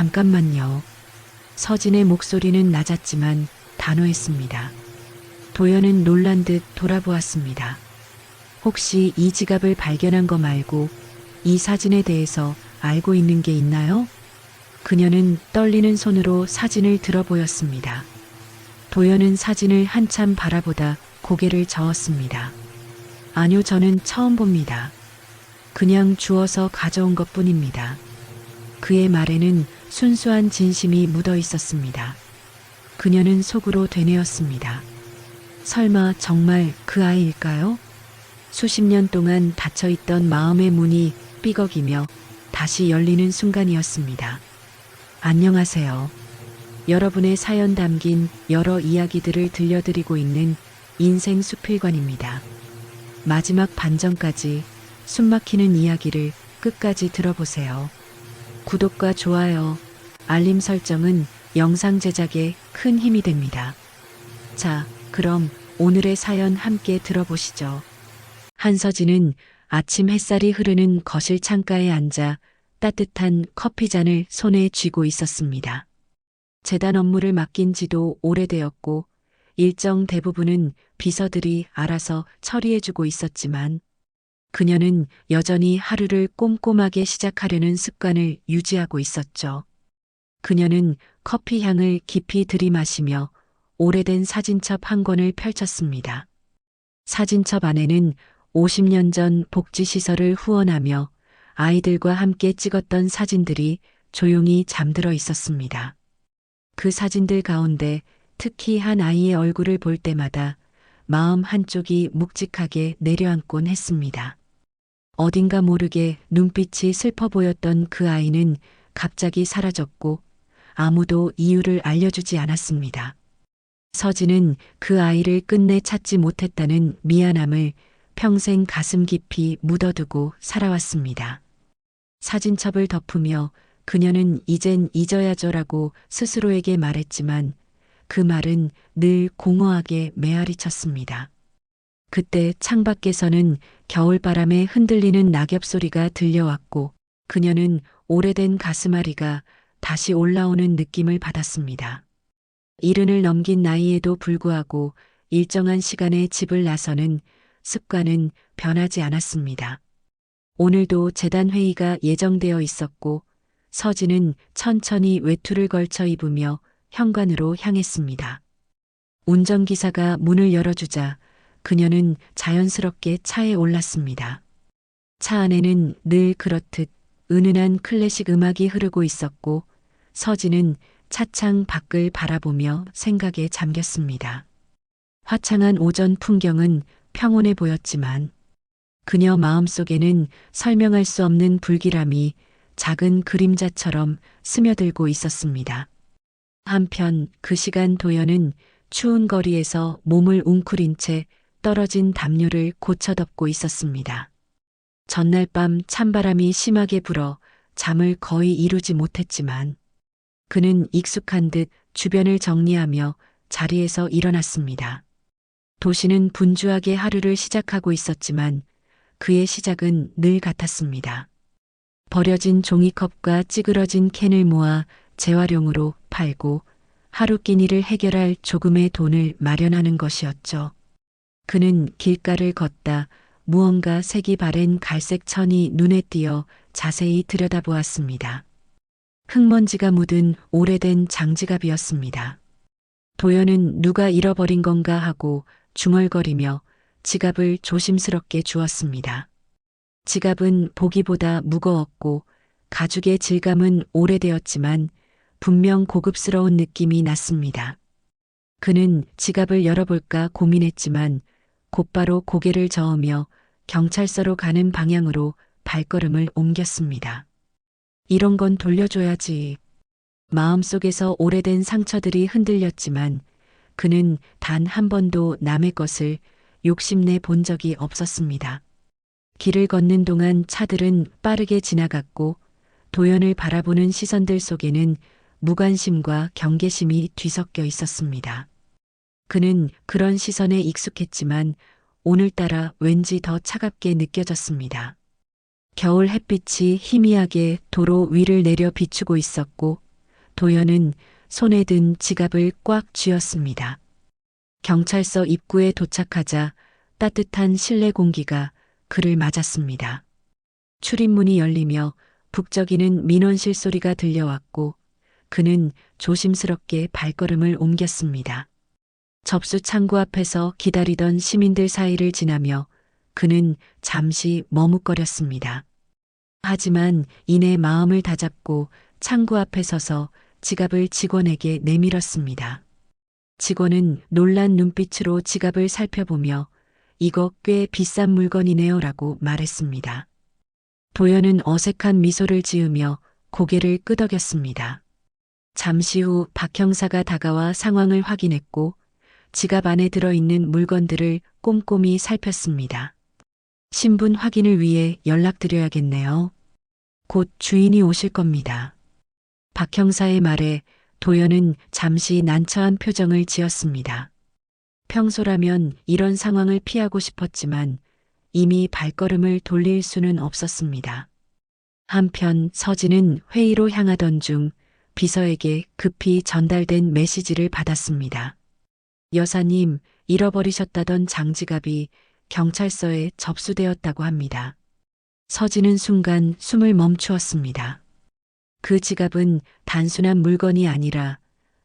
잠깐만요. 서진의 목소리는 낮았지만 단호했습니다. 도연은 놀란 듯 돌아보았습니다. 혹시 이 지갑을 발견한 거 말고 이 사진에 대해서 알고 있는 게 있나요? 그녀는 떨리는 손으로 사진을 들어 보였습니다. 도연은 사진을 한참 바라보다 고개를 저었습니다. 아니요, 저는 처음 봅니다. 그냥 주워서 가져온 것 뿐입니다. 그의 말에는 순수한 진심이 묻어 있었습니다. 그녀는 속으로 되뇌었습니다. 설마 정말 그 아이일까요? 수십 년 동안 닫혀있던 마음의 문이 삐걱이며 다시 열리는 순간이었습니다. 안녕하세요. 여러분의 사연 담긴 여러 이야기들을 들려드리고 있는 인생 수필관입니다. 마지막 반전까지 숨막히는 이야기를 끝까지 들어보세요. 구독과 좋아요, 알림 설정은 영상 제작에 큰 힘이 됩니다. 자, 그럼 오늘의 사연 함께 들어보시죠. 한서진은 아침 햇살이 흐르는 거실 창가에 앉아 따뜻한 커피잔을 손에 쥐고 있었습니다. 재단 업무를 맡긴 지도 오래되었고 일정 대부분은 비서들이 알아서 처리해주고 있었지만 그녀는 여전히 하루를 꼼꼼하게 시작하려는 습관을 유지하고 있었죠. 그녀는 커피 향을 깊이 들이마시며 오래된 사진첩 한 권을 펼쳤습니다. 사진첩 안에는 50년 전 복지시설을 후원하며 아이들과 함께 찍었던 사진들이 조용히 잠들어 있었습니다. 그 사진들 가운데 특히 한 아이의 얼굴을 볼 때마다 마음 한쪽이 묵직하게 내려앉곤 했습니다. 어딘가 모르게 눈빛이 슬퍼 보였던 그 아이는 갑자기 사라졌고 아무도 이유를 알려주지 않았습니다. 서진은 그 아이를 끝내 찾지 못했다는 미안함을 평생 가슴 깊이 묻어두고 살아왔습니다. 사진첩을 덮으며 그녀는 이젠 잊어야죠라고 스스로에게 말했지만 그 말은 늘 공허하게 메아리쳤습니다. 그때 창밖에서는 겨울바람에 흔들리는 낙엽 소리가 들려왔고 그녀는 오래된 가슴앓이가 다시 올라오는 느낌을 받았습니다. 이른을 넘긴 나이에도 불구하고 일정한 시간에 집을 나서는 습관은 변하지 않았습니다. 오늘도 재단 회의가 예정되어 있었고 서진은 천천히 외투를 걸쳐 입으며 현관으로 향했습니다. 운전기사가 문을 열어주자 그녀는 자연스럽게 차에 올랐습니다. 차 안에는 늘 그렇듯 은은한 클래식 음악이 흐르고 있었고 서진은 차창 밖을 바라보며 생각에 잠겼습니다. 화창한 오전 풍경은 평온해 보였지만 그녀 마음속에는 설명할 수 없는 불길함이 작은 그림자처럼 스며들고 있었습니다. 한편 그 시간 도연은 추운 거리에서 몸을 웅크린 채 떨어진 담요를 고쳐덮고 있었습니다. 전날 밤 찬바람이 심하게 불어 잠을 거의 이루지 못했지만 그는 익숙한 듯 주변을 정리하며 자리에서 일어났습니다. 도시는 분주하게 하루를 시작하고 있었지만 그의 시작은 늘 같았습니다. 버려진 종이컵과 찌그러진 캔을 모아 재활용으로 팔고 하루 끼니를 해결할 조금의 돈을 마련하는 것이었죠. 그는 길가를 걷다 무언가 색이 바랜 갈색 천이 눈에 띄어 자세히 들여다보았습니다. 흙먼지가 묻은 오래된 장지갑이었습니다. 도연은 누가 잃어버린 건가 하고 중얼거리며 지갑을 조심스럽게 주었습니다. 지갑은 보기보다 무거웠고 가죽의 질감은 오래되었지만 분명 고급스러운 느낌이 났습니다. 그는 지갑을 열어볼까 고민했지만 곧바로 고개를 저으며 경찰서로 가는 방향으로 발걸음을 옮겼습니다. 이런 건 돌려줘야지. 마음속에서 오래된 상처들이 흔들렸지만 그는 단 한 번도 남의 것을 욕심내 본 적이 없었습니다. 길을 걷는 동안 차들은 빠르게 지나갔고 도연을 바라보는 시선들 속에는 무관심과 경계심이 뒤섞여 있었습니다. 그는 그런 시선에 익숙했지만 오늘따라 왠지 더 차갑게 느껴졌습니다. 겨울 햇빛이 희미하게 도로 위를 내려 비추고 있었고 도연은 손에 든 지갑을 꽉 쥐었습니다. 경찰서 입구에 도착하자 따뜻한 실내 공기가 그를 맞았습니다. 출입문이 열리며 북적이는 민원실 소리가 들려왔고 그는 조심스럽게 발걸음을 옮겼습니다. 접수 창구 앞에서 기다리던 시민들 사이를 지나며 그는 잠시 머뭇거렸습니다. 하지만 이내 마음을 다잡고 창구 앞에 서서 지갑을 직원에게 내밀었습니다. 직원은 놀란 눈빛으로 지갑을 살펴보며 이거 꽤 비싼 물건이네요 라고 말했습니다. 도연은 어색한 미소를 지으며 고개를 끄덕였습니다. 잠시 후 박 형사가 다가와 상황을 확인했고 지갑 안에 들어있는 물건들을 꼼꼼히 살폈습니다. 신분 확인을 위해 연락드려야겠네요. 곧 주인이 오실 겁니다. 박 형사의 말에 도연은 잠시 난처한 표정을 지었습니다. 평소라면 이런 상황을 피하고 싶었지만 이미 발걸음을 돌릴 수는 없었습니다. 한편 서진은 회의로 향하던 중 비서에게 급히 전달된 메시지를 받았습니다. 여사님, 잃어버리셨다던 장지갑이 경찰서에 접수되었다고 합니다. 서진은 순간 숨을 멈추었습니다. 그 지갑은 단순한 물건이 아니라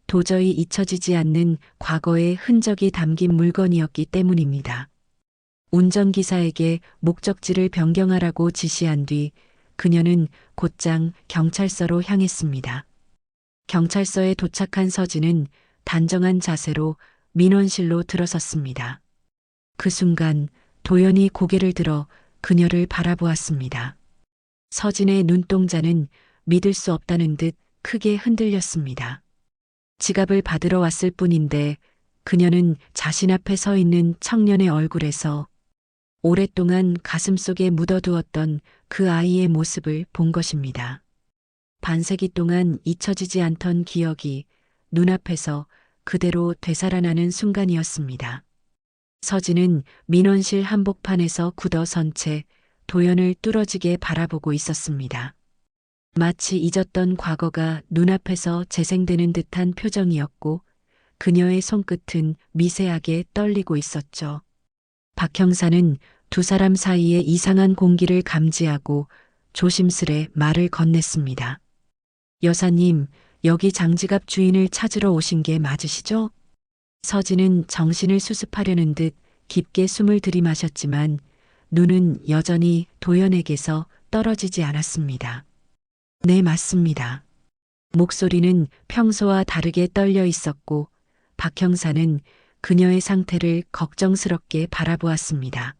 도저히 잊혀지지 않는 과거의 흔적이 담긴 물건이었기 때문입니다. 운전기사에게 목적지를 변경하라고 지시한 뒤 그녀는 곧장 경찰서로 향했습니다. 경찰서에 도착한 서진은 단정한 자세로 민원실로 들어섰습니다. 그 순간 도연이 고개를 들어 그녀를 바라보았습니다. 서진의 눈동자는 믿을 수 없다는 듯 크게 흔들렸습니다. 지갑을 받으러 왔을 뿐인데 그녀는 자신 앞에 서 있는 청년의 얼굴에서 오랫동안 가슴속에 묻어두었던 그 아이의 모습을 본 것입니다. 반세기 동안 잊혀지지 않던 기억이 눈앞에서 그대로 되살아나는 순간이었습니다. 서진은 민원실 한복판에서 굳어선 채 도연을 뚫어지게 바라보고 있었습니다. 마치 잊었던 과거가 눈앞에서 재생되는 듯한 표정이었고 그녀의 손끝은 미세하게 떨리고 있었죠. 박 형사는 두 사람 사이의 이상한 공기를 감지하고 조심스레 말을 건넸습니다. 여사님, 여기 장지갑 주인을 찾으러 오신 게 맞으시죠? 서진은 정신을 수습하려는 듯 깊게 숨을 들이마셨지만 눈은 여전히 도연에게서 떨어지지 않았습니다. 네, 맞습니다. 목소리는 평소와 다르게 떨려 있었고 박 형사는 그녀의 상태를 걱정스럽게 바라보았습니다.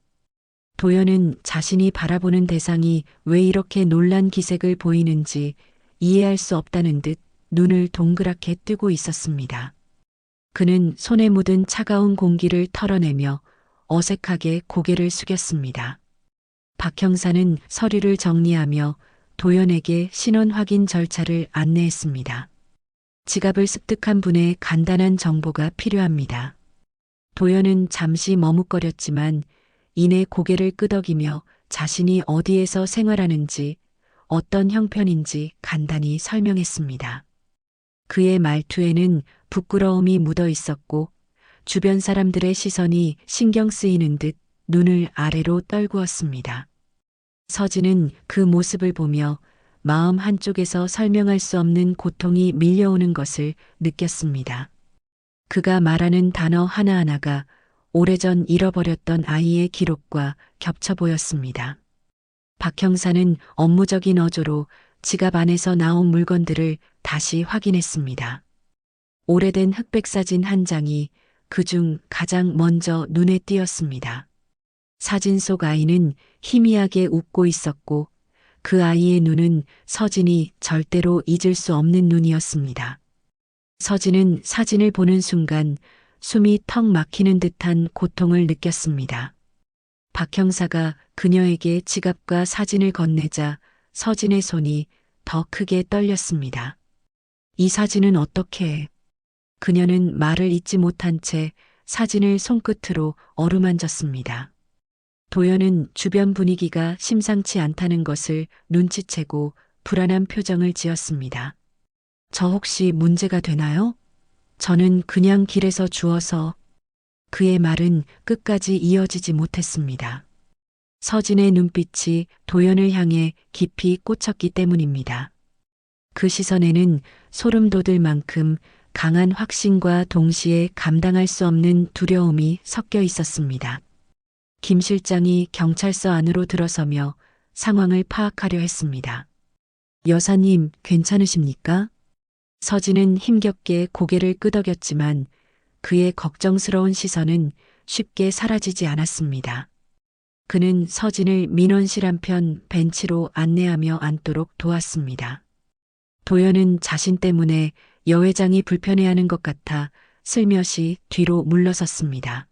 도연은 자신이 바라보는 대상이 왜 이렇게 놀란 기색을 보이는지 이해할 수 없다는 듯 눈을 동그랗게 뜨고 있었습니다. 그는 손에 묻은 차가운 공기를 털어내며 어색하게 고개를 숙였습니다. 박 형사는 서류를 정리하며 도연에게 신원 확인 절차를 안내했습니다. 지갑을 습득한 분의 간단한 정보가 필요합니다. 도연은 잠시 머뭇거렸지만 이내 고개를 끄덕이며 자신이 어디에서 생활하는지 어떤 형편인지 간단히 설명했습니다. 그의 말투에는 부끄러움이 묻어 있었고 주변 사람들의 시선이 신경 쓰이는 듯 눈을 아래로 떨구었습니다. 서진은 그 모습을 보며 마음 한쪽에서 설명할 수 없는 고통이 밀려오는 것을 느꼈습니다. 그가 말하는 단어 하나하나가 오래전 잃어버렸던 아이의 기록과 겹쳐 보였습니다. 박 형사는 업무적인 어조로 지갑 안에서 나온 물건들을 다시 확인했습니다. 오래된 흑백 사진 한 장이 그중 가장 먼저 눈에 띄었습니다. 사진 속 아이는 희미하게 웃고 있었고 그 아이의 눈은 서진이 절대로 잊을 수 없는 눈이었습니다. 서진은 사진을 보는 순간 숨이 턱 막히는 듯한 고통을 느꼈습니다. 박 형사가 그녀에게 지갑과 사진을 건네자 서진의 손이 더 크게 떨렸습니다. 이 사진은 어떻게 해? 그녀는 말을 잇지 못한 채 사진을 손끝으로 어루만졌습니다. 도연은 주변 분위기가 심상치 않다는 것을 눈치채고 불안한 표정을 지었습니다. 저 혹시 문제가 되나요? 저는 그냥 길에서 주워서. 그의 말은 끝까지 이어지지 못했습니다. 서진의 눈빛이 도연을 향해 깊이 꽂혔기 때문입니다. 그 시선에는 소름 돋을 만큼 강한 확신과 동시에 감당할 수 없는 두려움이 섞여 있었습니다. 김 실장이 경찰서 안으로 들어서며 상황을 파악하려 했습니다. 여사님, 괜찮으십니까? 서진은 힘겹게 고개를 끄덕였지만 그의 걱정스러운 시선은 쉽게 사라지지 않았습니다. 그는 서진을 민원실 한편 벤치로 안내하며 앉도록 도왔습니다. 도연은 자신 때문에 여 회장이 불편해하는 것 같아 슬며시 뒤로 물러섰습니다.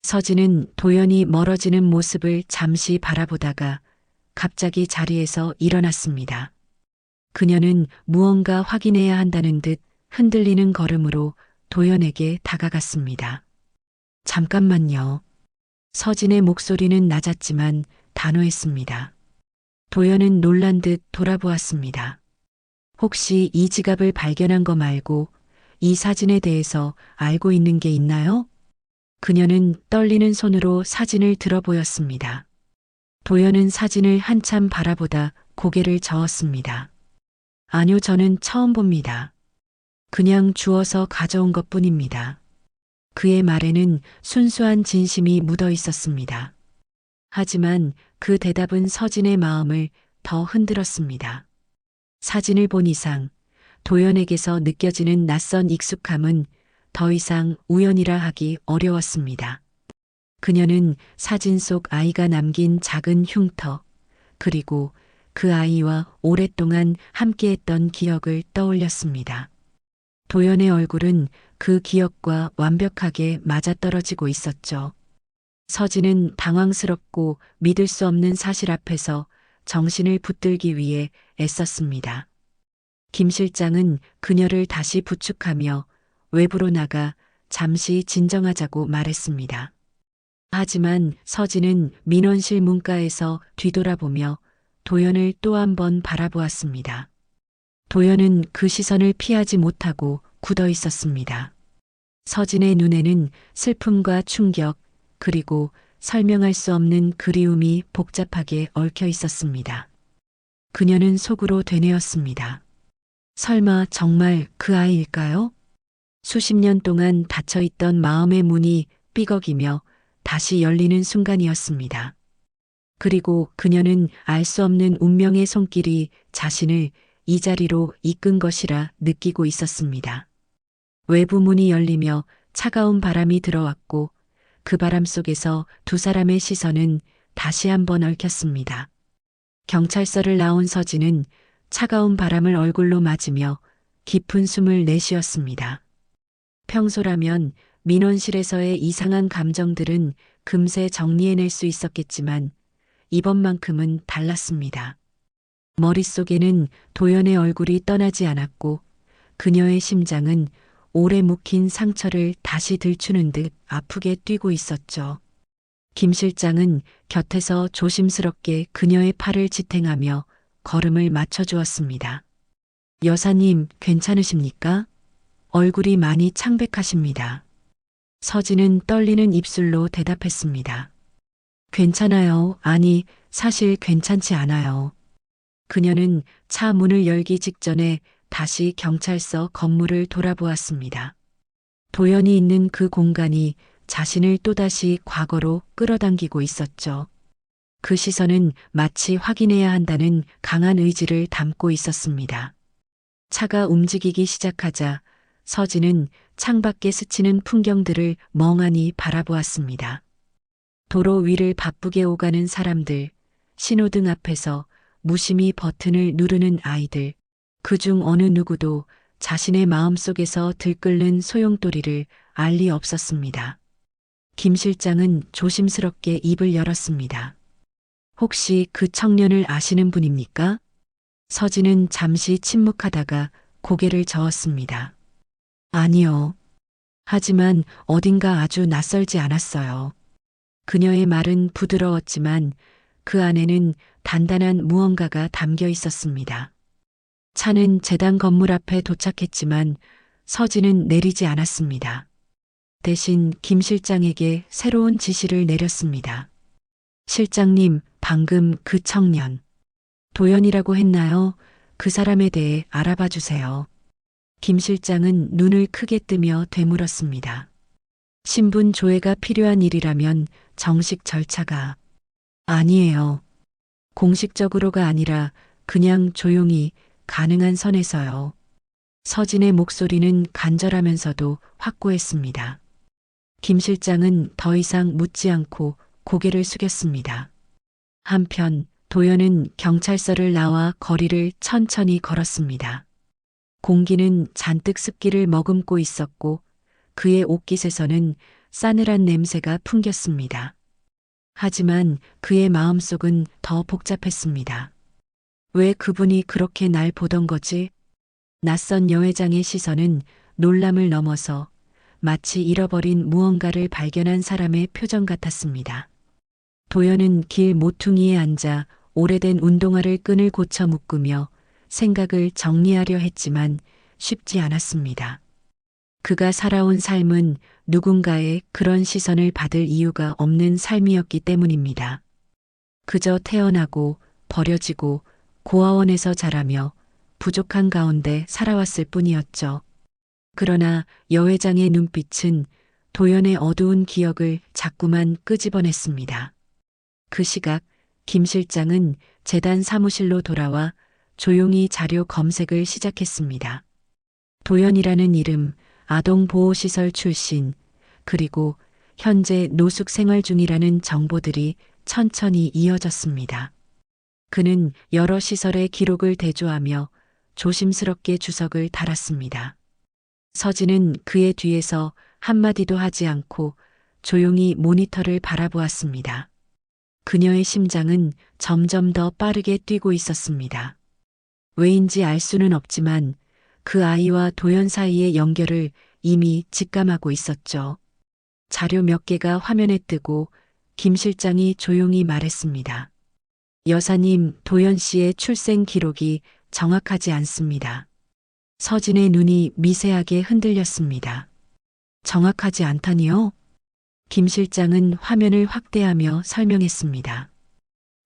서진은 도연이 멀어지는 모습을 잠시 바라보다가 갑자기 자리에서 일어났습니다. 그녀는 무언가 확인해야 한다는 듯 흔들리는 걸음으로 도연에게 다가갔습니다. 잠깐만요. 서진의 목소리는 낮았지만 단호했습니다. 도연은 놀란 듯 돌아보았습니다. 혹시 이 지갑을 발견한 거 말고 이 사진에 대해서 알고 있는 게 있나요? 그녀는 떨리는 손으로 사진을 들어 보였습니다. 도연은 사진을 한참 바라보다 고개를 저었습니다. 아니요, 저는 처음 봅니다. 그냥 주워서 가져온 것 뿐입니다. 그의 말에는 순수한 진심이 묻어 있었습니다. 하지만 그 대답은 서진의 마음을 더 흔들었습니다. 사진을 본 이상 도연에게서 느껴지는 낯선 익숙함은 더 이상 우연이라 하기 어려웠습니다. 그녀는 사진 속 아이가 남긴 작은 흉터, 그리고 그 아이와 오랫동안 함께했던 기억을 떠올렸습니다. 도연의 얼굴은 그 기억과 완벽하게 맞아떨어지고 있었죠. 서진은 당황스럽고 믿을 수 없는 사실 앞에서 정신을 붙들기 위해 애썼습니다. 김 실장은 그녀를 다시 부축하며 외부로 나가 잠시 진정하자고 말했습니다. 하지만 서진은 민원실 문가에서 뒤돌아보며 도연을 또 한 번 바라보았습니다. 도연은 그 시선을 피하지 못하고 굳어 있었습니다. 서진의 눈에는 슬픔과 충격, 그리고 설명할 수 없는 그리움이 복잡하게 얽혀 있었습니다. 그녀는 속으로 되뇌었습니다. 설마 정말 그 아이일까요? 수십 년 동안 닫혀있던 마음의 문이 삐걱이며 다시 열리는 순간이었습니다. 그리고 그녀는 알 수 없는 운명의 손길이 자신을 이 자리로 이끈 것이라 느끼고 있었습니다. 외부 문이 열리며 차가운 바람이 들어왔고 그 바람 속에서 두 사람의 시선은 다시 한번 얽혔습니다. 경찰서를 나온 서진은 차가운 바람을 얼굴로 맞으며 깊은 숨을 내쉬었습니다. 평소라면 민원실에서의 이상한 감정들은 금세 정리해낼 수 있었겠지만 이번만큼은 달랐습니다. 머릿속에는 도연의 얼굴이 떠나지 않았고 그녀의 심장은 오래 묵힌 상처를 다시 들추는 듯 아프게 뛰고 있었죠. 김 실장은 곁에서 조심스럽게 그녀의 팔을 지탱하며 걸음을 맞춰주었습니다. 여사님, 괜찮으십니까? 얼굴이 많이 창백하십니다. 서진은 떨리는 입술로 대답했습니다. 괜찮아요. 아니, 사실 괜찮지 않아요. 그녀는 차 문을 열기 직전에 다시 경찰서 건물을 돌아보았습니다. 도연이 있는 그 공간이 자신을 또다시 과거로 끌어당기고 있었죠. 그 시선은 마치 확인해야 한다는 강한 의지를 담고 있었습니다. 차가 움직이기 시작하자 서진은 창밖에 스치는 풍경들을 멍하니 바라보았습니다. 도로 위를 바쁘게 오가는 사람들, 신호등 앞에서 무심히 버튼을 누르는 아이들, 그중 어느 누구도 자신의 마음속에서 들끓는 소용돌이를 알 리 없었습니다. 김 실장은 조심스럽게 입을 열었습니다. 혹시 그 청년을 아시는 분입니까? 서진은 잠시 침묵하다가 고개를 저었습니다. 아니요. 하지만 어딘가 아주 낯설지 않았어요. 그녀의 말은 부드러웠지만 그 안에는 단단한 무언가가 담겨 있었습니다. 차는 재단 건물 앞에 도착했지만 서진은 내리지 않았습니다. 대신 김 실장에게 새로운 지시를 내렸습니다. 실장님, 방금 그 청년, 도연이라고 했나요? 그 사람에 대해 알아봐 주세요. 김 실장은 눈을 크게 뜨며 되물었습니다. 신분 조회가 필요한 일이라면 정식 절차가 아니에요. 공식적으로가 아니라 그냥 조용히 가능한 선에서요. 서진의 목소리는 간절하면서도 확고했습니다. 김 실장은 더 이상 묻지 않고 고개를 숙였습니다. 한편 도연은 경찰서를 나와 거리를 천천히 걸었습니다. 공기는 잔뜩 습기를 머금고 있었고 그의 옷깃에서는 싸늘한 냄새가 풍겼습니다. 하지만 그의 마음속은 더 복잡했습니다. 왜 그분이 그렇게 날 보던 거지? 낯선 여회장의 시선은 놀람을 넘어서 마치 잃어버린 무언가를 발견한 사람의 표정 같았습니다. 도연은 길 모퉁이에 앉아 오래된 운동화를 끈을 고쳐 묶으며 생각을 정리하려 했지만 쉽지 않았습니다. 그가 살아온 삶은 누군가의 그런 시선을 받을 이유가 없는 삶이었기 때문입니다. 그저 태어나고 버려지고 고아원에서 자라며 부족한 가운데 살아왔을 뿐이었죠. 그러나 여회장의 눈빛은 도연의 어두운 기억을 자꾸만 끄집어냈습니다. 그 시각 김 실장은 재단 사무실로 돌아와 조용히 자료 검색을 시작했습니다. 도연이라는 이름, 아동보호시설 출신, 그리고 현재 노숙 생활 중이라는 정보들이 천천히 이어졌습니다. 그는 여러 시설의 기록을 대조하며 조심스럽게 주석을 달았습니다. 서진은 그의 뒤에서 한마디도 하지 않고 조용히 모니터를 바라보았습니다. 그녀의 심장은 점점 더 빠르게 뛰고 있었습니다. 왜인지 알 수는 없지만 그 아이와 도연 사이의 연결을 이미 직감하고 있었죠. 자료 몇 개가 화면에 뜨고 김 실장이 조용히 말했습니다. 여사님, 도연 씨의 출생 기록이 정확하지 않습니다. 서진의 눈이 미세하게 흔들렸습니다. 정확하지 않다니요? 김 실장은 화면을 확대하며 설명했습니다.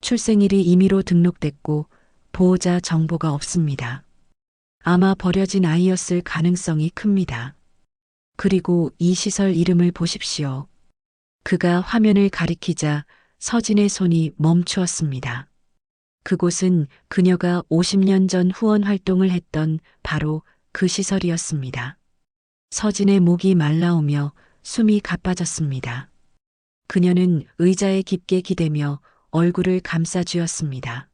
출생일이 임의로 등록됐고 보호자 정보가 없습니다. 아마 버려진 아이였을 가능성이 큽니다. 그리고 이 시설 이름을 보십시오. 그가 화면을 가리키자 서진의 손이 멈추었습니다. 그곳은 그녀가 50년 전 후원 활동을 했던 바로 그 시설이었습니다. 서진의 목이 말라오며 숨이 가빠졌습니다. 그녀는 의자에 깊게 기대며 얼굴을 감싸쥐었습니다.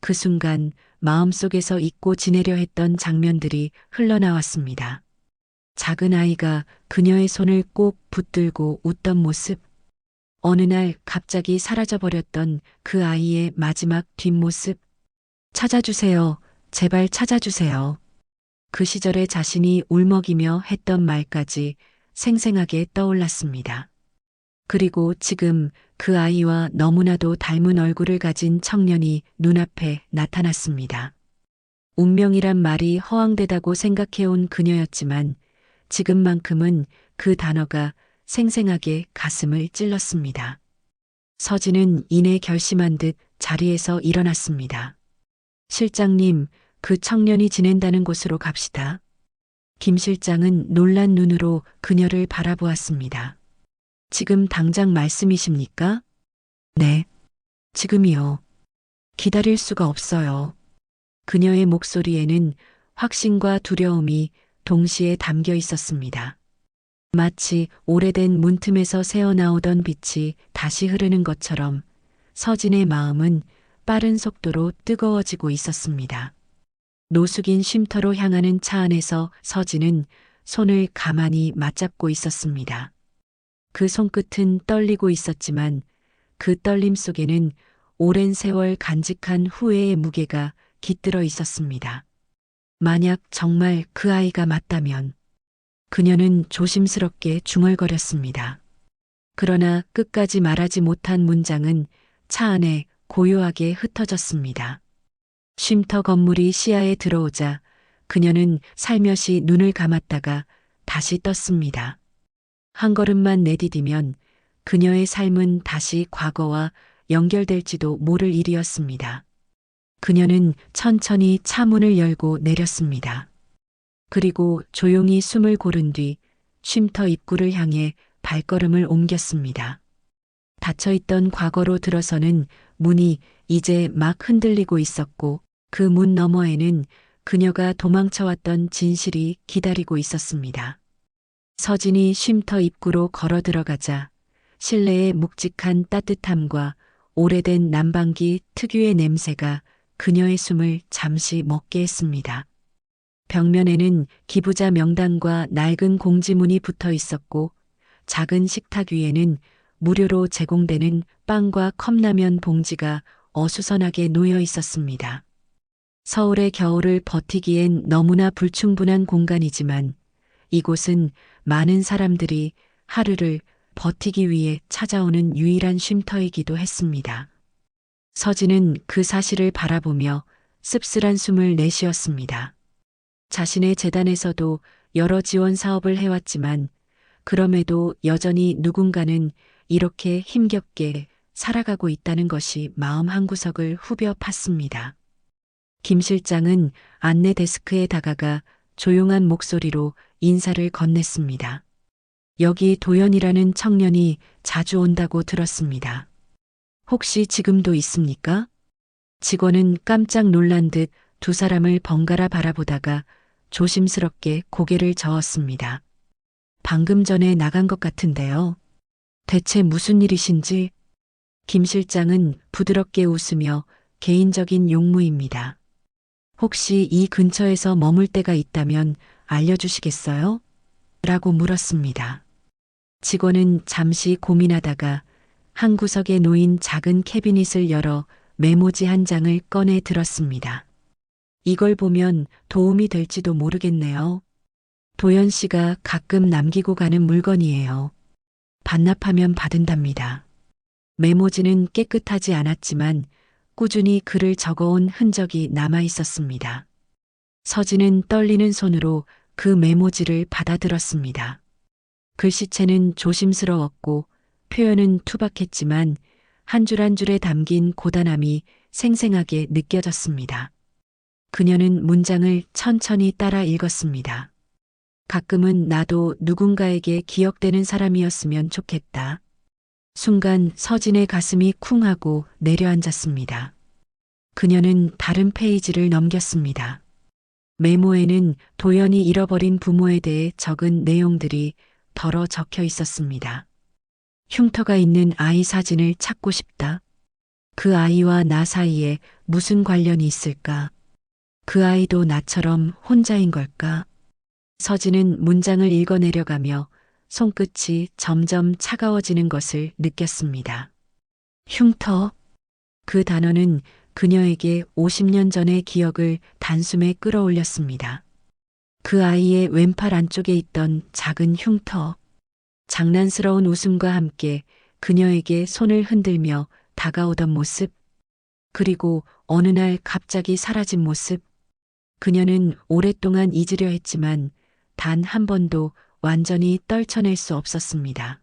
그 순간 마음속에서 잊고 지내려 했던 장면들이 흘러나왔습니다. 작은 아이가 그녀의 손을 꼭 붙들고 웃던 모습. 어느 날 갑자기 사라져버렸던 그 아이의 마지막 뒷모습. 찾아주세요. 제발 찾아주세요. 그 시절의 자신이 울먹이며 했던 말까지 생생하게 떠올랐습니다. 그리고 지금 그 아이와 너무나도 닮은 얼굴을 가진 청년이 눈앞에 나타났습니다. 운명이란 말이 허황되다고 생각해온 그녀였지만 지금만큼은 그 단어가 생생하게 가슴을 찔렀습니다. 서진은 이내 결심한 듯 자리에서 일어났습니다. 실장님, 그 청년이 지낸다는 곳으로 갑시다. 김 실장은 놀란 눈으로 그녀를 바라보았습니다. 지금 당장 말씀이십니까? 네. 지금이요. 기다릴 수가 없어요. 그녀의 목소리에는 확신과 두려움이 동시에 담겨 있었습니다. 마치 오래된 문틈에서 새어나오던 빛이 다시 흐르는 것처럼 서진의 마음은 빠른 속도로 뜨거워지고 있었습니다. 노숙인 쉼터로 향하는 차 안에서 서진은 손을 가만히 맞잡고 있었습니다. 그 손끝은 떨리고 있었지만 그 떨림 속에는 오랜 세월 간직한 후회의 무게가 깃들어 있었습니다. 만약 정말 그 아이가 맞다면 그녀는 조심스럽게 중얼거렸습니다. 그러나 끝까지 말하지 못한 문장은 차 안에 고요하게 흩어졌습니다. 쉼터 건물이 시야에 들어오자 그녀는 살며시 눈을 감았다가 다시 떴습니다. 한 걸음만 내디디면 그녀의 삶은 다시 과거와 연결될지도 모를 일이었습니다. 그녀는 천천히 차 문을 열고 내렸습니다. 그리고 조용히 숨을 고른 뒤 쉼터 입구를 향해 발걸음을 옮겼습니다. 닫혀있던 과거로 들어서는 문이 이제 막 흔들리고 있었고 그 문 너머에는 그녀가 도망쳐왔던 진실이 기다리고 있었습니다. 서진이 쉼터 입구로 걸어 들어가자 실내의 묵직한 따뜻함과 오래된 난방기 특유의 냄새가 그녀의 숨을 잠시 멎게 했습니다. 벽면에는 기부자 명단과 낡은 공지문이 붙어 있었고 작은 식탁 위에는 무료로 제공되는 빵과 컵라면 봉지가 어수선하게 놓여 있었습니다. 서울의 겨울을 버티기엔 너무나 불충분한 공간이지만 이곳은 많은 사람들이 하루를 버티기 위해 찾아오는 유일한 쉼터이기도 했습니다. 서진은 그 사실을 바라보며 씁쓸한 숨을 내쉬었습니다. 자신의 재단에서도 여러 지원 사업을 해왔지만 그럼에도 여전히 누군가는 이렇게 힘겹게 살아가고 있다는 것이 마음 한구석을 후벼 팠습니다. 김 실장은 안내 데스크에 다가가 조용한 목소리로 인사를 건넸습니다. 여기 도연이라는 청년이 자주 온다고 들었습니다. 혹시 지금도 있습니까? 직원은 깜짝 놀란 듯 두 사람을 번갈아 바라보다가 조심스럽게 고개를 저었습니다. 방금 전에 나간 것 같은데요. 대체 무슨 일이신지? 김 실장은 부드럽게 웃으며 개인적인 용무입니다. 혹시 이 근처에서 머물 때가 있다면 알려주시겠어요? 라고 물었습니다. 직원은 잠시 고민하다가 한 구석에 놓인 작은 캐비닛을 열어 메모지 한 장을 꺼내 들었습니다. 이걸 보면 도움이 될지도 모르겠네요. 도연 씨가 가끔 남기고 가는 물건이에요. 반납하면 받은답니다. 메모지는 깨끗하지 않았지만 꾸준히 글을 적어온 흔적이 남아 있었습니다. 서진은 떨리는 손으로 그 메모지를 받아들었습니다. 글씨체는 조심스러웠고 표현은 투박했지만 한 줄 한 줄에 담긴 고단함이 생생하게 느껴졌습니다. 그녀는 문장을 천천히 따라 읽었습니다. 가끔은 나도 누군가에게 기억되는 사람이었으면 좋겠다. 순간 서진의 가슴이 쿵 하고 내려앉았습니다. 그녀는 다른 페이지를 넘겼습니다. 메모에는 도연이 잃어버린 부모에 대해 적은 내용들이 덜어 적혀 있었습니다. 흉터가 있는 아이 사진을 찾고 싶다. 그 아이와 나 사이에 무슨 관련이 있을까? 그 아이도 나처럼 혼자인 걸까? 서진은 문장을 읽어내려가며 손끝이 점점 차가워지는 것을 느꼈습니다. 흉터. 그 단어는 그녀에게 50년 전의 기억을 단숨에 끌어올렸습니다. 그 아이의 왼팔 안쪽에 있던 작은 흉터. 장난스러운 웃음과 함께 그녀에게 손을 흔들며 다가오던 모습. 그리고 어느 날 갑자기 사라진 모습. 그녀는 오랫동안 잊으려 했지만 단 한 번도 완전히 떨쳐낼 수 없었습니다.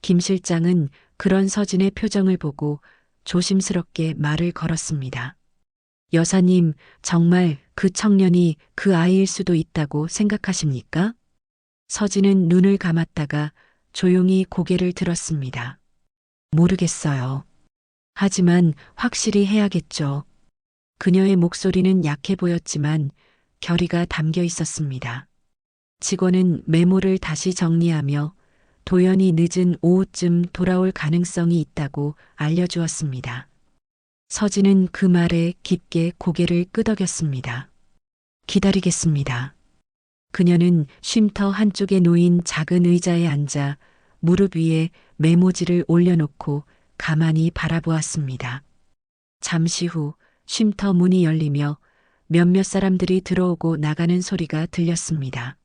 김 실장은 그런 서진의 표정을 보고 조심스럽게 말을 걸었습니다. 여사님, 정말 그 청년이 그 아이일 수도 있다고 생각하십니까? 서진은 눈을 감았다가 조용히 고개를 들었습니다. 모르겠어요. 하지만 확실히 해야겠죠. 그녀의 목소리는 약해 보였지만 결의가 담겨 있었습니다. 직원은 메모를 다시 정리하며 도연이 늦은 오후쯤 돌아올 가능성이 있다고 알려주었습니다. 서진은 그 말에 깊게 고개를 끄덕였습니다. 기다리겠습니다. 그녀는 쉼터 한쪽에 놓인 작은 의자에 앉아 무릎 위에 메모지를 올려놓고 가만히 바라보았습니다. 잠시 후 쉼터 문이 열리며 몇몇 사람들이 들어오고 나가는 소리가 들렸습니다.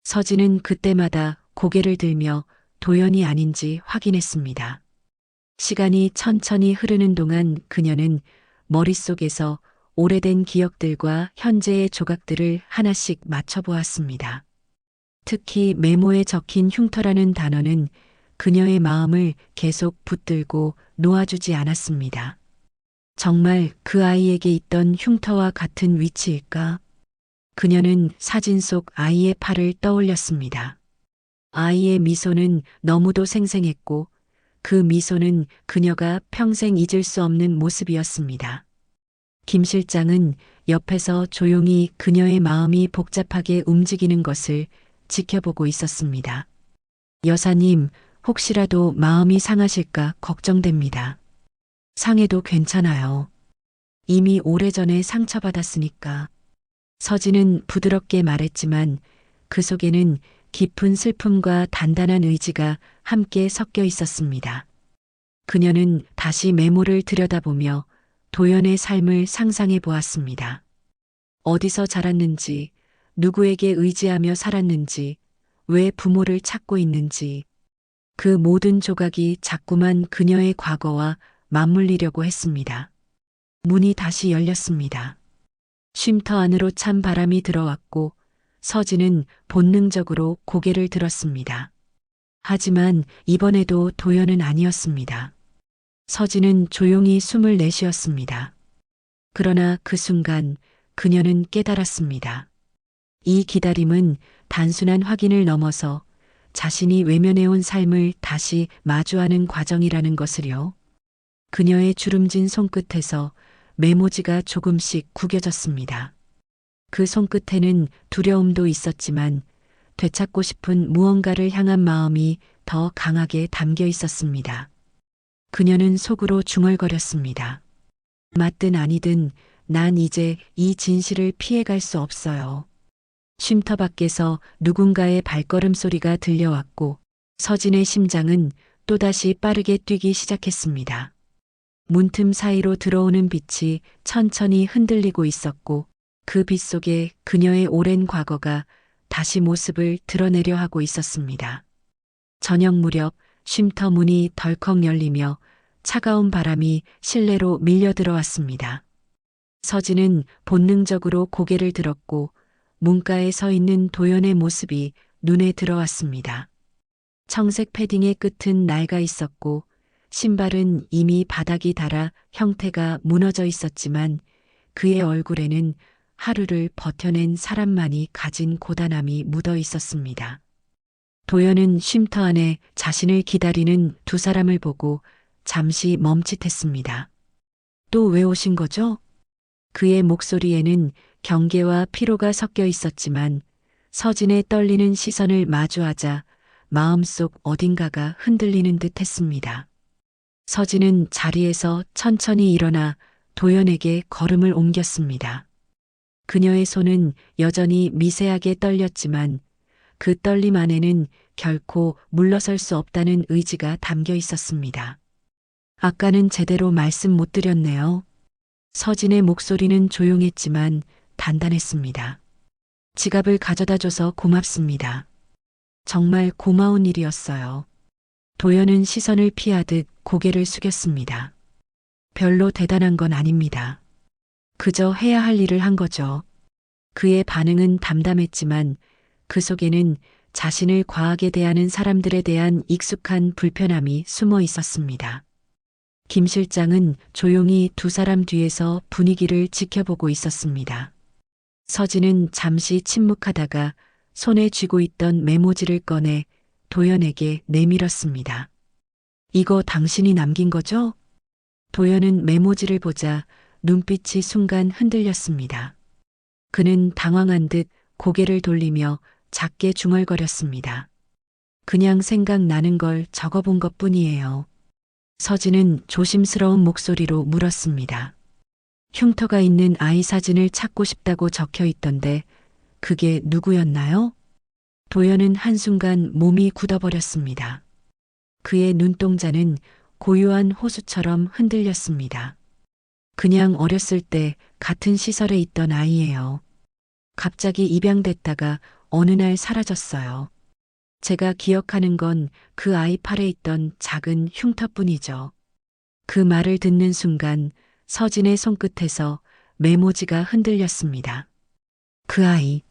서진은 그때마다 고개를 들며 도연이 아닌지 확인했습니다. 시간이 천천히 흐르는 동안 그녀는 머릿속에서 오래된 기억들과 현재의 조각들을 하나씩 맞춰보았습니다. 특히 메모에 적힌 흉터라는 단어는 그녀의 마음을 계속 붙들고 놓아주지 않았습니다. 정말 그 아이에게 있던 흉터와 같은 위치일까? 그녀는 사진 속 아이의 팔을 떠올렸습니다. 아이의 미소는 너무도 생생했고 그 미소는 그녀가 평생 잊을 수 없는 모습이었습니다. 김 실장은 옆에서 조용히 그녀의 마음이 복잡하게 움직이는 것을 지켜보고 있었습니다. 여사님, 혹시라도 마음이 상하실까 걱정됩니다. 상해도 괜찮아요. 이미 오래전에 상처받았으니까. 서진은 부드럽게 말했지만 그 속에는 깊은 슬픔과 단단한 의지가 함께 섞여 있었습니다. 그녀는 다시 메모를 들여다보며 도연의 삶을 상상해 보았습니다. 어디서 자랐는지, 누구에게 의지하며 살았는지, 왜 부모를 찾고 있는지, 그 모든 조각이 자꾸만 그녀의 과거와 맞물리려고 했습니다. 문이 다시 열렸습니다. 쉼터 안으로 찬 바람이 들어왔고 서진은 본능적으로 고개를 들었습니다. 하지만 이번에도 도연은 아니었습니다. 서진은 조용히 숨을 내쉬었습니다. 그러나 그 순간 그녀는 깨달았습니다. 이 기다림은 단순한 확인을 넘어서 자신이 외면해온 삶을 다시 마주하는 과정이라는 것을요. 그녀의 주름진 손끝에서 메모지가 조금씩 구겨졌습니다. 그 손끝에는 두려움도 있었지만 되찾고 싶은 무언가를 향한 마음이 더 강하게 담겨 있었습니다. 그녀는 속으로 중얼거렸습니다. 맞든 아니든 난 이제 이 진실을 피해갈 수 없어요. 쉼터 밖에서 누군가의 발걸음 소리가 들려왔고 서진의 심장은 또다시 빠르게 뛰기 시작했습니다. 문틈 사이로 들어오는 빛이 천천히 흔들리고 있었고 그 빛 속에 그녀의 오랜 과거가 다시 모습을 드러내려 하고 있었습니다. 저녁 무렵 쉼터 문이 덜컥 열리며 차가운 바람이 실내로 밀려 들어왔습니다. 서진은 본능적으로 고개를 들었고 문가에 서 있는 도연의 모습이 눈에 들어왔습니다. 청색 패딩의 끝은 낡아 있었고 신발은 이미 바닥이 닳아 형태가 무너져 있었지만 그의 얼굴에는 하루를 버텨낸 사람만이 가진 고단함이 묻어 있었습니다. 도연은 쉼터 안에 자신을 기다리는 두 사람을 보고 잠시 멈칫했습니다. 또 왜 오신 거죠? 그의 목소리에는 경계와 피로가 섞여 있었지만 서진의 떨리는 시선을 마주하자 마음속 어딘가가 흔들리는 듯 했습니다. 서진은 자리에서 천천히 일어나 도연에게 걸음을 옮겼습니다. 그녀의 손은 여전히 미세하게 떨렸지만 그 떨림 안에는 결코 물러설 수 없다는 의지가 담겨 있었습니다. 아까는 제대로 말씀 못 드렸네요. 서진의 목소리는 조용했지만 단단했습니다. 지갑을 가져다 줘서 고맙습니다. 정말 고마운 일이었어요. 도연은 시선을 피하듯 고개를 숙였습니다. 별로 대단한 건 아닙니다. 그저 해야 할 일을 한 거죠. 그의 반응은 담담했지만 그 속에는 자신을 과하게 대하는 사람들에 대한 익숙한 불편함이 숨어 있었습니다. 김 실장은 조용히 두 사람 뒤에서 분위기를 지켜보고 있었습니다. 서진은 잠시 침묵하다가 손에 쥐고 있던 메모지를 꺼내 도연에게 내밀었습니다. 이거 당신이 남긴 거죠? 도연은 메모지를 보자 눈빛이 순간 흔들렸습니다. 그는 당황한 듯 고개를 돌리며 작게 중얼거렸습니다. 그냥 생각나는 걸 적어본 것뿐이에요. 서진은 조심스러운 목소리로 물었습니다. 흉터가 있는 아이 사진을 찾고 싶다고 적혀 있던데 그게 누구였나요? 도연은 한순간 몸이 굳어버렸습니다. 그의 눈동자는 고요한 호수처럼 흔들렸습니다. 그냥 어렸을 때 같은 시설에 있던 아이예요. 갑자기 입양됐다가 어느 날 사라졌어요. 제가 기억하는 건 그 아이 팔에 있던 작은 흉터뿐이죠. 그 말을 듣는 순간 서진의 손끝에서 메모지가 흔들렸습니다. 그 아이.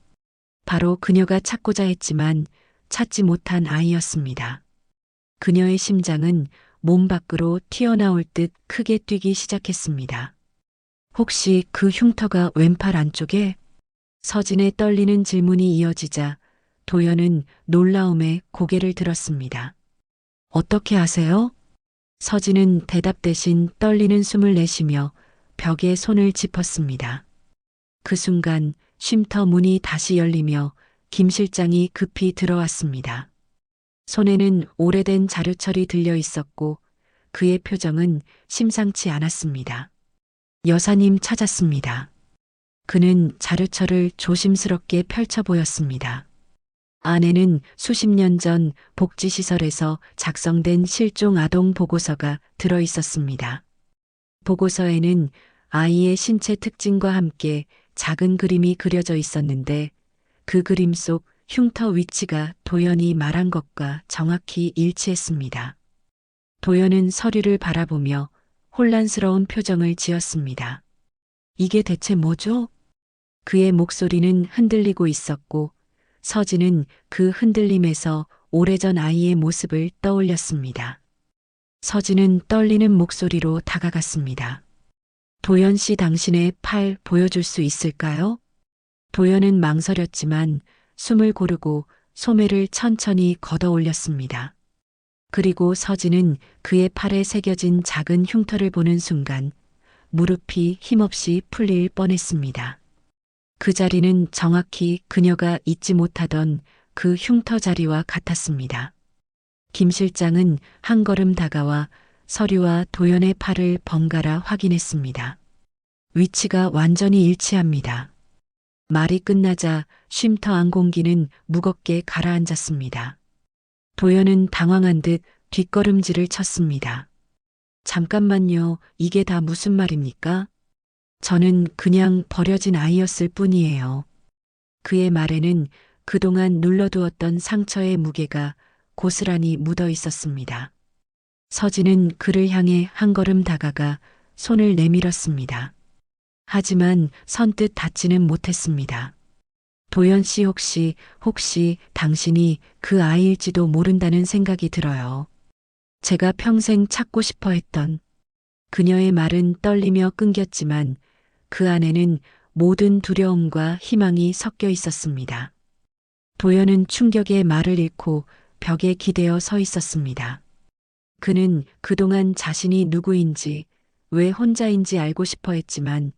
바로 그녀가 찾고자 했지만 찾지 못한 아이였습니다. 그녀의 심장은 몸 밖으로 튀어나올 듯 크게 뛰기 시작했습니다. 혹시 그 흉터가 왼팔 안쪽에? 서진의 떨리는 질문이 이어지자 도연은 놀라움에 고개를 들었습니다. 어떻게 아세요? 서진은 대답 대신 떨리는 숨을 내쉬며 벽에 손을 짚었습니다. 그 순간 쉼터 문이 다시 열리며 김 실장이 급히 들어왔습니다. 손에는 오래된 자료철이 들려 있었고 그의 표정은 심상치 않았습니다. 여사님 찾았습니다. 그는 자료철을 조심스럽게 펼쳐 보였습니다. 안에는 수십 년 전 복지시설에서 작성된 실종 아동 보고서가 들어 있었습니다. 보고서에는 아이의 신체 특징과 함께 작은 그림이 그려져 있었는데 그 그림 속 흉터 위치가 도연이 말한 것과 정확히 일치했습니다. 도연은 서류를 바라보며 혼란스러운 표정을 지었습니다. 이게 대체 뭐죠? 그의 목소리는 흔들리고 있었고 서진은 그 흔들림에서 오래전 아이의 모습을 떠올렸습니다. 서진은 떨리는 목소리로 다가갔습니다. 도연 씨 당신의 팔 보여줄 수 있을까요? 도연은 망설였지만 숨을 고르고 소매를 천천히 걷어 올렸습니다. 그리고 서진은 그의 팔에 새겨진 작은 흉터를 보는 순간 무릎이 힘없이 풀릴 뻔했습니다. 그 자리는 정확히 그녀가 잊지 못하던 그 흉터 자리와 같았습니다. 김 실장은 한 걸음 다가와 서류와 도연의 팔을 번갈아 확인했습니다. 위치가 완전히 일치합니다. 말이 끝나자 쉼터 안 공기는 무겁게 가라앉았습니다. 도연은 당황한 듯 뒷걸음질을 쳤습니다. 잠깐만요, 이게 다 무슨 말입니까? 저는 그냥 버려진 아이였을 뿐이에요. 그의 말에는 그동안 눌러두었던 상처의 무게가 고스란히 묻어 있었습니다. 서진은 그를 향해 한 걸음 다가가 손을 내밀었습니다. 하지만 선뜻 닿지는 못했습니다. 도연 씨 혹시 당신이 그 아이일지도 모른다는 생각이 들어요. 제가 평생 찾고 싶어 했던. 그녀의 말은 떨리며 끊겼지만 그 안에는 모든 두려움과 희망이 섞여 있었습니다. 도연은 충격에 말을 잃고 벽에 기대어 서 있었습니다. 그는 그동안 자신이 누구인지, 왜 혼자인지 알고 싶어 했지만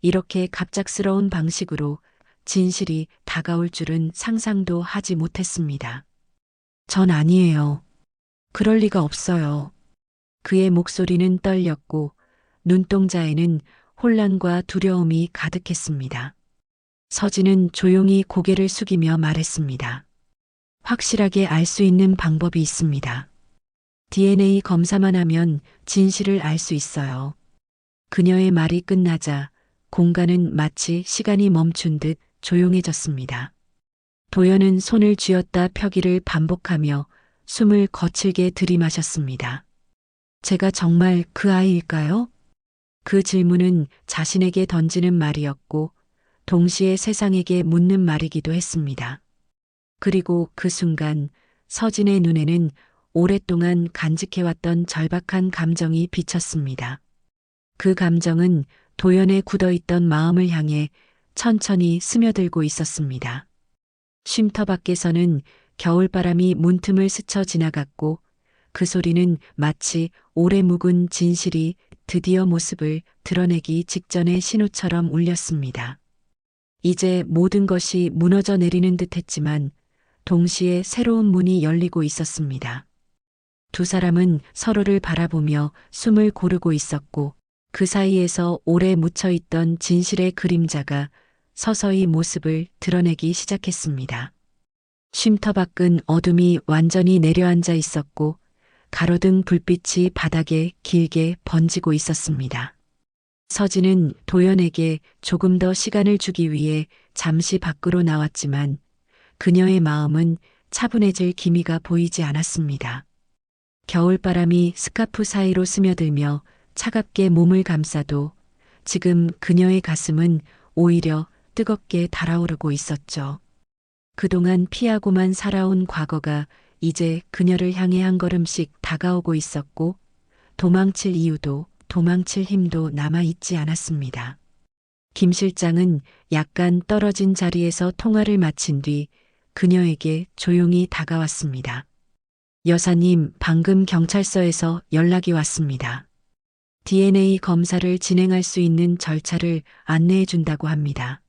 이렇게 갑작스러운 방식으로 진실이 다가올 줄은 상상도 하지 못했습니다. 전 아니에요. 그럴 리가 없어요. 그의 목소리는 떨렸고 눈동자에는 혼란과 두려움이 가득했습니다. 서진은 조용히 고개를 숙이며 말했습니다. 확실하게 알 수 있는 방법이 있습니다. DNA 검사만 하면 진실을 알 수 있어요. 그녀의 말이 끝나자 공간은 마치 시간이 멈춘 듯 조용해졌습니다. 도연은 손을 쥐었다 펴기를 반복하며 숨을 거칠게 들이마셨습니다. 제가 정말 그 아이일까요? 그 질문은 자신에게 던지는 말이었고 동시에 세상에게 묻는 말이기도 했습니다. 그리고 그 순간 서진의 눈에는 오랫동안 간직해왔던 절박한 감정이 비쳤습니다. 그 감정은 도연에 굳어있던 마음을 향해 천천히 스며들고 있었습니다. 쉼터 밖에서는 겨울바람이 문틈을 스쳐 지나갔고 그 소리는 마치 오래 묵은 진실이 드디어 모습을 드러내기 직전의 신호처럼 울렸습니다. 이제 모든 것이 무너져 내리는 듯했지만 동시에 새로운 문이 열리고 있었습니다. 두 사람은 서로를 바라보며 숨을 고르고 있었고 그 사이에서 오래 묻혀있던 진실의 그림자가 서서히 모습을 드러내기 시작했습니다. 쉼터 밖은 어둠이 완전히 내려앉아 있었고 가로등 불빛이 바닥에 길게 번지고 있었습니다. 서진은 도연에게 조금 더 시간을 주기 위해 잠시 밖으로 나왔지만 그녀의 마음은 차분해질 기미가 보이지 않았습니다. 겨울바람이 스카프 사이로 스며들며 차갑게 몸을 감싸도 지금 그녀의 가슴은 오히려 뜨겁게 달아오르고 있었죠. 그동안 피하고만 살아온 과거가 이제 그녀를 향해 한 걸음씩 다가오고 있었고, 도망칠 이유도 도망칠 힘도 남아있지 않았습니다. 김 실장은 약간 떨어진 자리에서 통화를 마친 뒤 그녀에게 조용히 다가왔습니다. 여사님, 방금 경찰서에서 연락이 왔습니다. DNA 검사를 진행할 수 있는 절차를 안내해 준다고 합니다.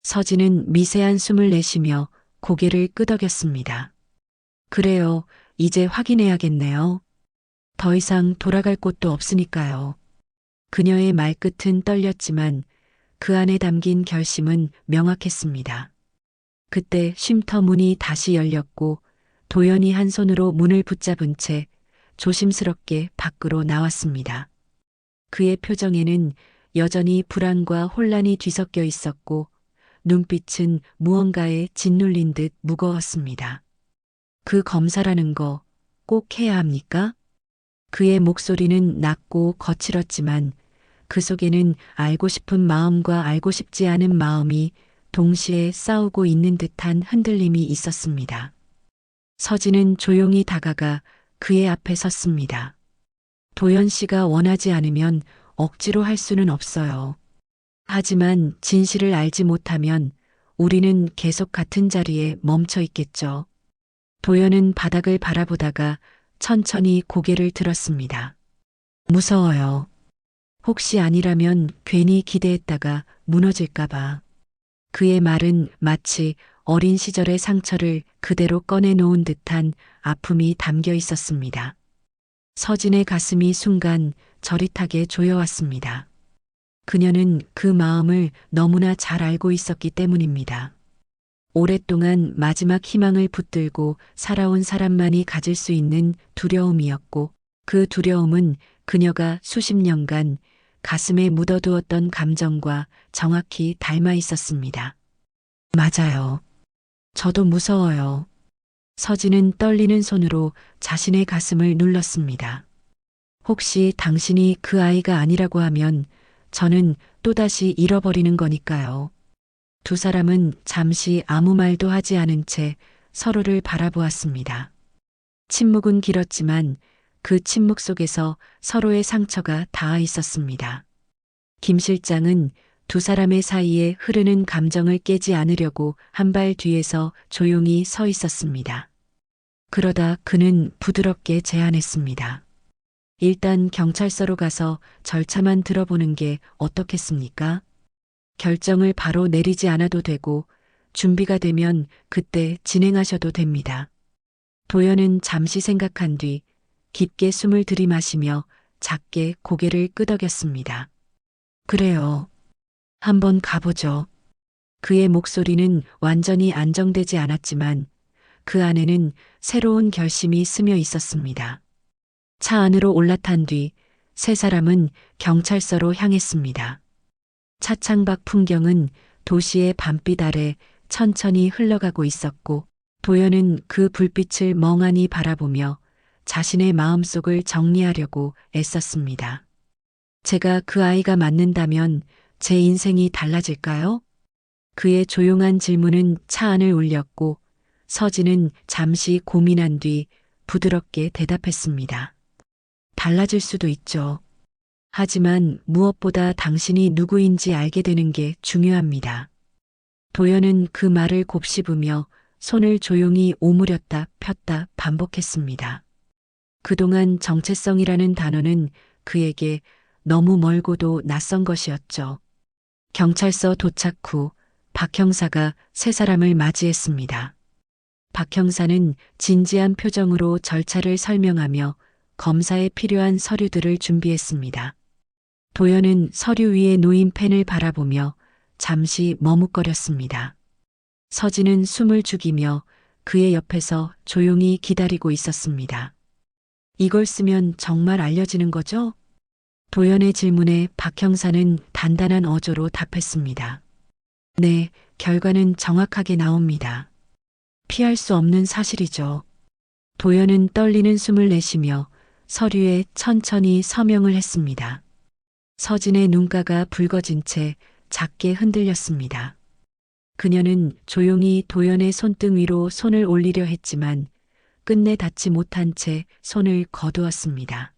서진은 미세한 숨을 내쉬며 고개를 끄덕였습니다. 그래요, 이제 확인해야겠네요. 더 이상 돌아갈 곳도 없으니까요. 그녀의 말끝은 떨렸지만 그 안에 담긴 결심은 명확했습니다. 그때 쉼터 문이 다시 열렸고 도연이 한 손으로 문을 붙잡은 채 조심스럽게 밖으로 나왔습니다. 그의 표정에는 여전히 불안과 혼란이 뒤섞여 있었고 눈빛은 무언가에 짓눌린 듯 무거웠습니다. 그 검사라는 거 꼭 해야 합니까? 그의 목소리는 낮고 거칠었지만 그 속에는 알고 싶은 마음과 알고 싶지 않은 마음이 동시에 싸우고 있는 듯한 흔들림이 있었습니다. 서진은 조용히 다가가 그의 앞에 섰습니다. 도연 씨가 원하지 않으면 억지로 할 수는 없어요. 하지만 진실을 알지 못하면 우리는 계속 같은 자리에 멈춰 있겠죠. 도연은 바닥을 바라보다가 천천히 고개를 들었습니다. 무서워요. 혹시 아니라면 괜히 기대했다가 무너질까봐. 그의 말은 마치 어린 시절의 상처를 그대로 꺼내놓은 듯한 아픔이 담겨 있었습니다. 서진의 가슴이 순간 저릿하게 조여왔습니다. 그녀는 그 마음을 너무나 잘 알고 있었기 때문입니다. 오랫동안 마지막 희망을 붙들고 살아온 사람만이 가질 수 있는 두려움이었고 그 두려움은 그녀가 수십 년간 가슴에 묻어두었던 감정과 정확히 닮아 있었습니다. 맞아요. 저도 무서워요. 서진은 떨리는 손으로 자신의 가슴을 눌렀습니다. 혹시 당신이 그 아이가 아니라고 하면 저는 또다시 잃어버리는 거니까요. 두 사람은 잠시 아무 말도 하지 않은 채 서로를 바라보았습니다. 침묵은 길었지만 그 침묵 속에서 서로의 상처가 닿아 있었습니다. 김 실장은 두 사람의 사이에 흐르는 감정을 깨지 않으려고 한 발 뒤에서 조용히 서 있었습니다. 그러다 그는 부드럽게 제안했습니다. 일단 경찰서로 가서 절차만 들어보는 게 어떻겠습니까? 결정을 바로 내리지 않아도 되고 준비가 되면 그때 진행하셔도 됩니다. 도연은 잠시 생각한 뒤 깊게 숨을 들이마시며 작게 고개를 끄덕였습니다. 그래요. 한번 가보죠. 그의 목소리는 완전히 안정되지 않았지만 그 안에는 새로운 결심이 스며 있었습니다. 차 안으로 올라탄 뒤 세 사람은 경찰서로 향했습니다. 차창 밖 풍경은 도시의 밤빛 아래 천천히 흘러가고 있었고 도연은 그 불빛을 멍하니 바라보며 자신의 마음속을 정리하려고 애썼습니다. 제가 그 아이가 맞는다면 제 인생이 달라질까요? 그의 조용한 질문은 차 안을 울렸고 서진은 잠시 고민한 뒤 부드럽게 대답했습니다. 달라질 수도 있죠. 하지만 무엇보다 당신이 누구인지 알게 되는 게 중요합니다. 도연은 그 말을 곱씹으며 손을 조용히 오므렸다 폈다 반복했습니다. 그동안 정체성이라는 단어는 그에게 너무 멀고도 낯선 것이었죠. 경찰서 도착 후 박 형사가 세 사람을 맞이했습니다. 박 형사는 진지한 표정으로 절차를 설명하며 검사에 필요한 서류들을 준비했습니다. 도연은 서류 위에 놓인 펜을 바라보며 잠시 머뭇거렸습니다. 서진은 숨을 죽이며 그의 옆에서 조용히 기다리고 있었습니다. 이걸 쓰면 정말 알려지는 거죠? 도연의 질문에 박 형사는 단단한 어조로 답했습니다. 네, 결과는 정확하게 나옵니다. 피할 수 없는 사실이죠. 도연은 떨리는 숨을 내쉬며 서류에 천천히 서명을 했습니다. 서진의 눈가가 붉어진 채 작게 흔들렸습니다. 그녀는 조용히 도연의 손등 위로 손을 올리려 했지만 끝내 닿지 못한 채 손을 거두었습니다.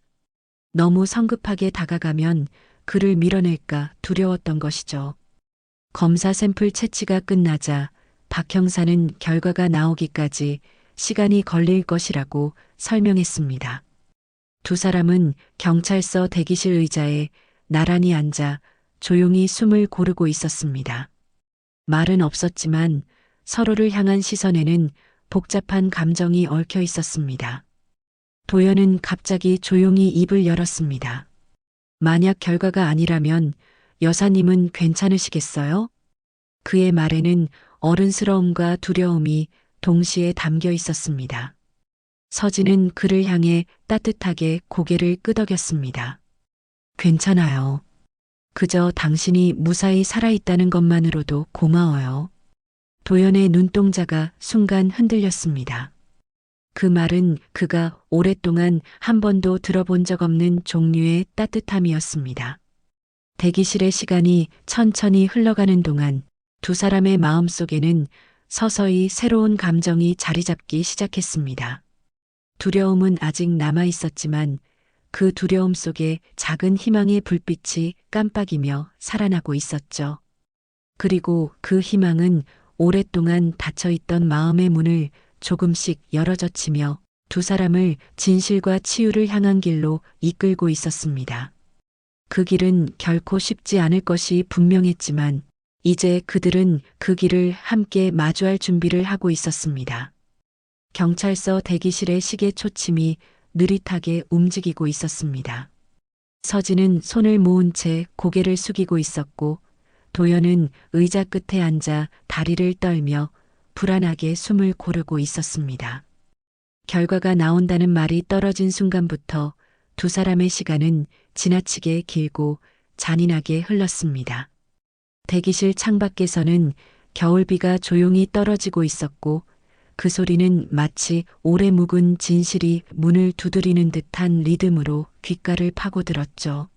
너무 성급하게 다가가면 그를 밀어낼까 두려웠던 것이죠. 검사 샘플 채취가 끝나자 박 형사는 결과가 나오기까지 시간이 걸릴 것이라고 설명했습니다. 두 사람은 경찰서 대기실 의자에 나란히 앉아 조용히 숨을 고르고 있었습니다. 말은 없었지만 서로를 향한 시선에는 복잡한 감정이 얽혀 있었습니다. 도연은 갑자기 조용히 입을 열었습니다. 만약 결과가 아니라면 여사님은 괜찮으시겠어요? 그의 말에는 어른스러움과 두려움이 동시에 담겨 있었습니다. 서진은 그를 향해 따뜻하게 고개를 끄덕였습니다. 괜찮아요. 그저 당신이 무사히 살아있다는 것만으로도 고마워요. 도연의 눈동자가 순간 흔들렸습니다. 그 말은 그가 오랫동안 한 번도 들어본 적 없는 종류의 따뜻함이었습니다. 대기실의 시간이 천천히 흘러가는 동안 두 사람의 마음속에는 서서히 새로운 감정이 자리 잡기 시작했습니다. 두려움은 아직 남아 있었지만 그 두려움 속에 작은 희망의 불빛이 깜빡이며 살아나고 있었죠. 그리고 그 희망은 오랫동안 닫혀있던 마음의 문을 조금씩 열어젖히며 두 사람을 진실과 치유를 향한 길로 이끌고 있었습니다. 그 길은 결코 쉽지 않을 것이 분명했지만 이제 그들은 그 길을 함께 마주할 준비를 하고 있었습니다. 경찰서 대기실의 시계 초침이 느릿하게 움직이고 있었습니다. 서진은 손을 모은 채 고개를 숙이고 있었고 도연은 의자 끝에 앉아 다리를 떨며 불안하게 숨을 고르고 있었습니다. 결과가 나온다는 말이 떨어진 순간부터 두 사람의 시간은 지나치게 길고 잔인하게 흘렀습니다. 대기실 창밖에서는 겨울비가 조용히 떨어지고 있었고 그 소리는 마치 오래 묵은 진실이 문을 두드리는 듯한 리듬으로 귓가를 파고들었죠.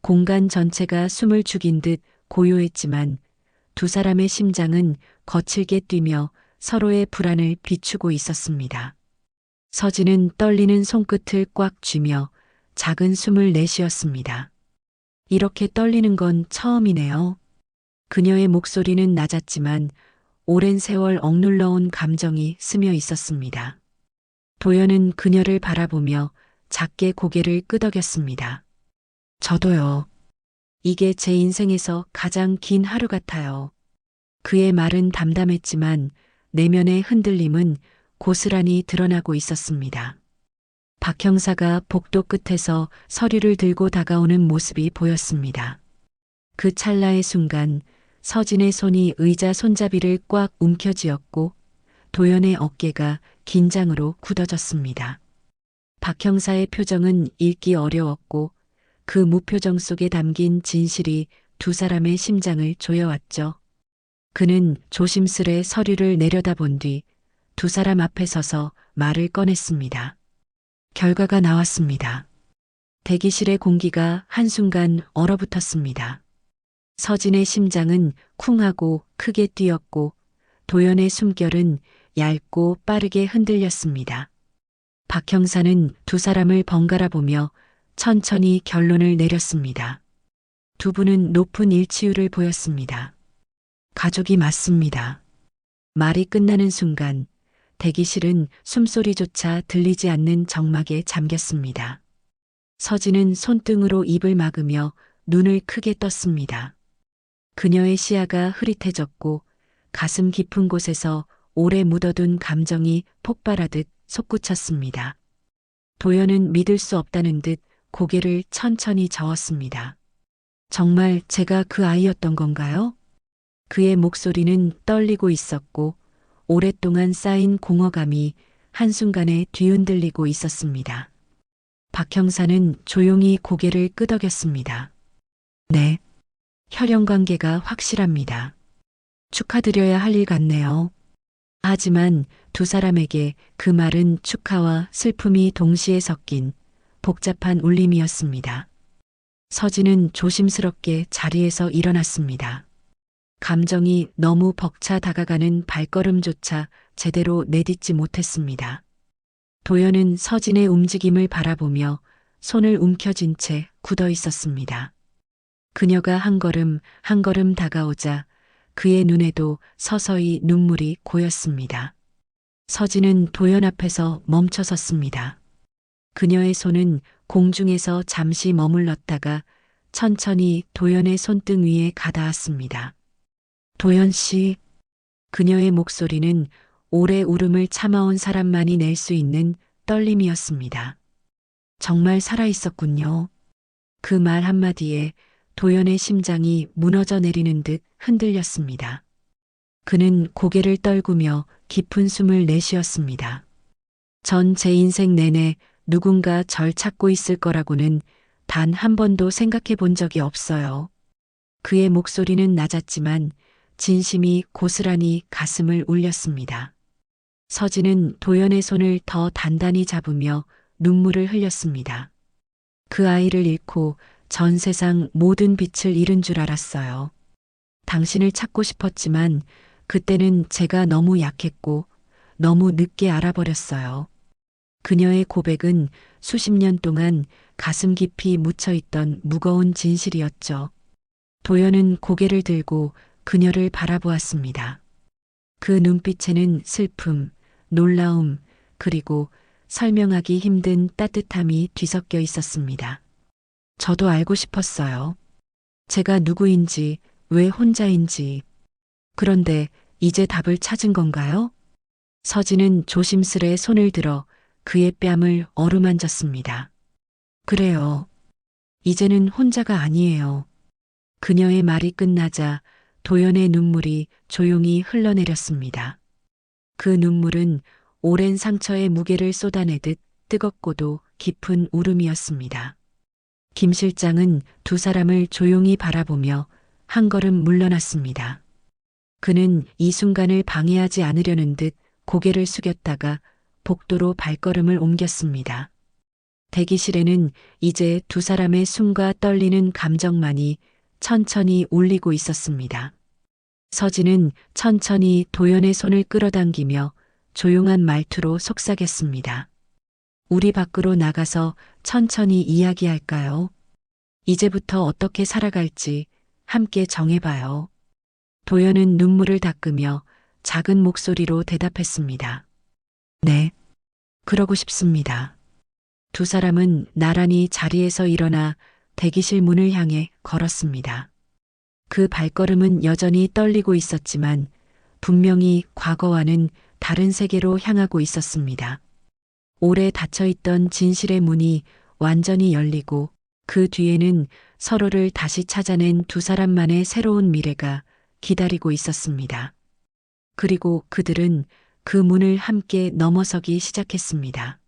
공간 전체가 숨을 죽인 듯 고요했지만 두 사람의 심장은 거칠게 뛰며 서로의 불안을 비추고 있었습니다. 서진은 떨리는 손끝을 꽉 쥐며 작은 숨을 내쉬었습니다. 이렇게 떨리는 건 처음이네요. 그녀의 목소리는 낮았지만 오랜 세월 억눌러온 감정이 스며 있었습니다. 도연은 그녀를 바라보며 작게 고개를 끄덕였습니다. 저도요. 이게 제 인생에서 가장 긴 하루 같아요. 그의 말은 담담했지만 내면의 흔들림은 고스란히 드러나고 있었습니다. 박 형사가 복도 끝에서 서류를 들고 다가오는 모습이 보였습니다. 그 찰나의 순간 서진의 손이 의자 손잡이를 꽉 움켜쥐었고 도연의 어깨가 긴장으로 굳어졌습니다. 박 형사의 표정은 읽기 어려웠고 그 무표정 속에 담긴 진실이 두 사람의 심장을 조여왔죠. 그는 조심스레 서류를 내려다본 뒤 두 사람 앞에 서서 말을 꺼냈습니다. 결과가 나왔습니다. 대기실의 공기가 한순간 얼어붙었습니다. 서진의 심장은 쿵하고 크게 뛰었고 도연의 숨결은 얇고 빠르게 흔들렸습니다. 박 형사는 두 사람을 번갈아 보며 천천히 결론을 내렸습니다. 두 분은 높은 일치율을 보였습니다. 가족이 맞습니다. 말이 끝나는 순간 대기실은 숨소리조차 들리지 않는 정막에 잠겼습니다. 서진은 손등으로 입을 막으며 눈을 크게 떴습니다. 그녀의 시야가 흐릿해졌고 가슴 깊은 곳에서 오래 묻어둔 감정이 폭발하듯 솟구쳤습니다. 도연은 믿을 수 없다는 듯 고개를 천천히 저었습니다. 정말 제가 그 아이였던 건가요? 그의 목소리는 떨리고 있었고 오랫동안 쌓인 공허감이 한순간에 뒤흔들리고 있었습니다. 박 형사는 조용히 고개를 끄덕였습니다. 네, 혈연관계가 확실합니다. 축하드려야 할 일 같네요. 하지만 두 사람에게 그 말은 축하와 슬픔이 동시에 섞인 복잡한 울림이었습니다. 서진은 조심스럽게 자리에서 일어났습니다. 감정이 너무 벅차 다가가는 발걸음조차 제대로 내딛지 못했습니다. 도연은 서진의 움직임을 바라보며 손을 움켜쥔 채 굳어 있었습니다. 그녀가 한 걸음 한 걸음 다가오자 그의 눈에도 서서히 눈물이 고였습니다. 서진은 도연 앞에서 멈춰 섰습니다. 그녀의 손은 공중에서 잠시 머물렀다가 천천히 도연의 손등 위에 가닿았습니다. 도연 씨, 그녀의 목소리는 오래 울음을 참아온 사람만이 낼 수 있는 떨림이었습니다. 정말 살아있었군요. 그 말 한마디에 도연의 심장이 무너져 내리는 듯 흔들렸습니다. 그는 고개를 떨구며 깊은 숨을 내쉬었습니다. 전 제 인생 내내 누군가 절 찾고 있을 거라고는 단 한 번도 생각해 본 적이 없어요. 그의 목소리는 낮았지만 진심이 고스란히 가슴을 울렸습니다. 서진은 도연의 손을 더 단단히 잡으며 눈물을 흘렸습니다. 그 아이를 잃고 전 세상 모든 빛을 잃은 줄 알았어요. 당신을 찾고 싶었지만 그때는 제가 너무 약했고 너무 늦게 알아버렸어요. 그녀의 고백은 수십 년 동안 가슴 깊이 묻혀있던 무거운 진실이었죠. 도연은 고개를 들고 그녀를 바라보았습니다. 그 눈빛에는 슬픔, 놀라움, 그리고 설명하기 힘든 따뜻함이 뒤섞여 있었습니다. 저도 알고 싶었어요. 제가 누구인지, 왜 혼자인지. 그런데 이제 답을 찾은 건가요? 서진은 조심스레 손을 들어 그의 뺨을 어루만졌습니다. 그래요. 이제는 혼자가 아니에요. 그녀의 말이 끝나자 도연의 눈물이 조용히 흘러내렸습니다. 그 눈물은 오랜 상처의 무게를 쏟아내듯 뜨겁고도 깊은 울음이었습니다. 김 실장은 두 사람을 조용히 바라보며 한 걸음 물러났습니다. 그는 이 순간을 방해하지 않으려는 듯 고개를 숙였다가 복도로 발걸음을 옮겼습니다. 대기실에는 이제 두 사람의 숨과 떨리는 감정만이 천천히 울리고 있었습니다. 서진은 천천히 도연의 손을 끌어당기며 조용한 말투로 속삭였습니다. 우리 밖으로 나가서 천천히 이야기할까요? 이제부터 어떻게 살아갈지 함께 정해봐요. 도연은 눈물을 닦으며 작은 목소리로 대답했습니다. 네, 그러고 싶습니다. 두 사람은 나란히 자리에서 일어나 대기실 문을 향해 걸었습니다. 그 발걸음은 여전히 떨리고 있었지만 분명히 과거와는 다른 세계로 향하고 있었습니다. 오래 닫혀있던 진실의 문이 완전히 열리고 그 뒤에는 서로를 다시 찾아낸 두 사람만의 새로운 미래가 기다리고 있었습니다. 그리고 그들은 그 문을 함께 넘어서기 시작했습니다.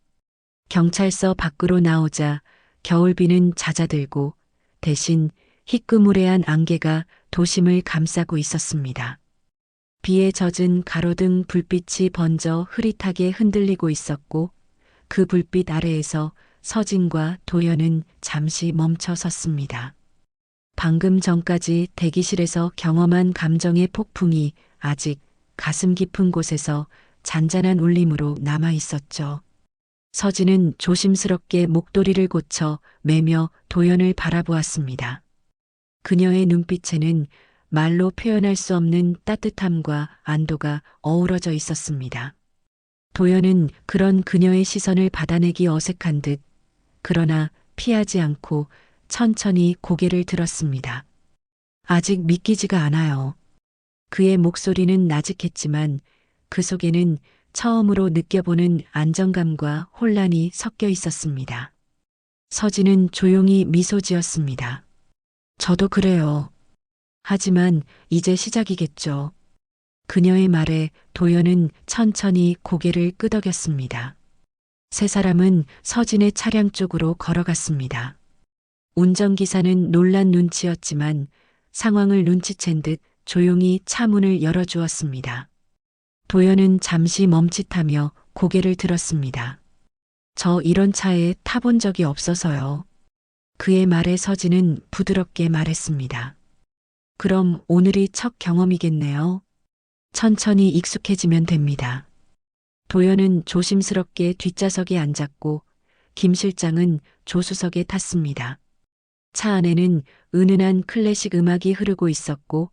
경찰서 밖으로 나오자 겨울비는 잦아들고 대신 희끄무레한 안개가 도심을 감싸고 있었습니다. 비에 젖은 가로등 불빛이 번져 흐릿하게 흔들리고 있었고 그 불빛 아래에서 서진과 도연은 잠시 멈춰 섰습니다. 방금 전까지 대기실에서 경험한 감정의 폭풍이 아직 가슴 깊은 곳에서 잔잔한 울림으로 남아 있었죠. 서진은 조심스럽게 목도리를 고쳐 매며 도연을 바라보았습니다. 그녀의 눈빛에는 말로 표현할 수 없는 따뜻함과 안도가 어우러져 있었습니다. 도연은 그런 그녀의 시선을 받아내기 어색한 듯 그러나 피하지 않고 천천히 고개를 들었습니다. 아직 믿기지가 않아요. 그의 목소리는 나직했지만 그 속에는 처음으로 느껴보는 안정감과 혼란이 섞여 있었습니다. 서진은 조용히 미소 지었습니다. 저도 그래요. 하지만 이제 시작이겠죠. 그녀의 말에 도연은 천천히 고개를 끄덕였습니다. 세 사람은 서진의 차량 쪽으로 걸어갔습니다. 운전기사는 놀란 눈치였지만 상황을 눈치챈 듯 조용히 차 문을 열어주었습니다. 도연은 잠시 멈칫하며 고개를 들었습니다. 저 이런 차에 타본 적이 없어서요. 그의 말에 서진은 부드럽게 말했습니다. 그럼 오늘이 첫 경험이겠네요. 천천히 익숙해지면 됩니다. 도연은 조심스럽게 뒷좌석에 앉았고 김 실장은 조수석에 탔습니다. 차 안에는 은은한 클래식 음악이 흐르고 있었고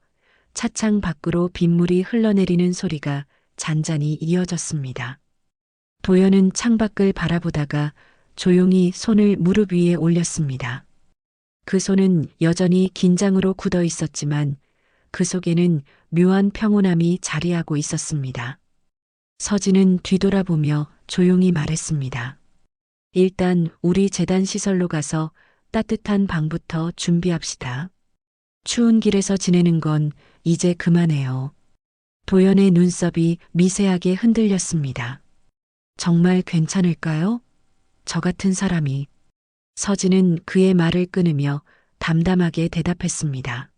차창 밖으로 빗물이 흘러내리는 소리가 잔잔히 이어졌습니다. 도연은 창밖을 바라보다가 조용히 손을 무릎 위에 올렸습니다. 그 손은 여전히 긴장으로 굳어 있었지만 그 속에는 묘한 평온함이 자리하고 있었습니다. 서진은 뒤돌아보며 조용히 말했습니다. 일단 우리 재단 시설로 가서 따뜻한 방부터 준비합시다. 추운 길에서 지내는 건 이제 그만해요. 도연의 눈썹이 미세하게 흔들렸습니다. 정말 괜찮을까요? 저 같은 사람이. 서진은 그의 말을 끊으며 담담하게 대답했습니다.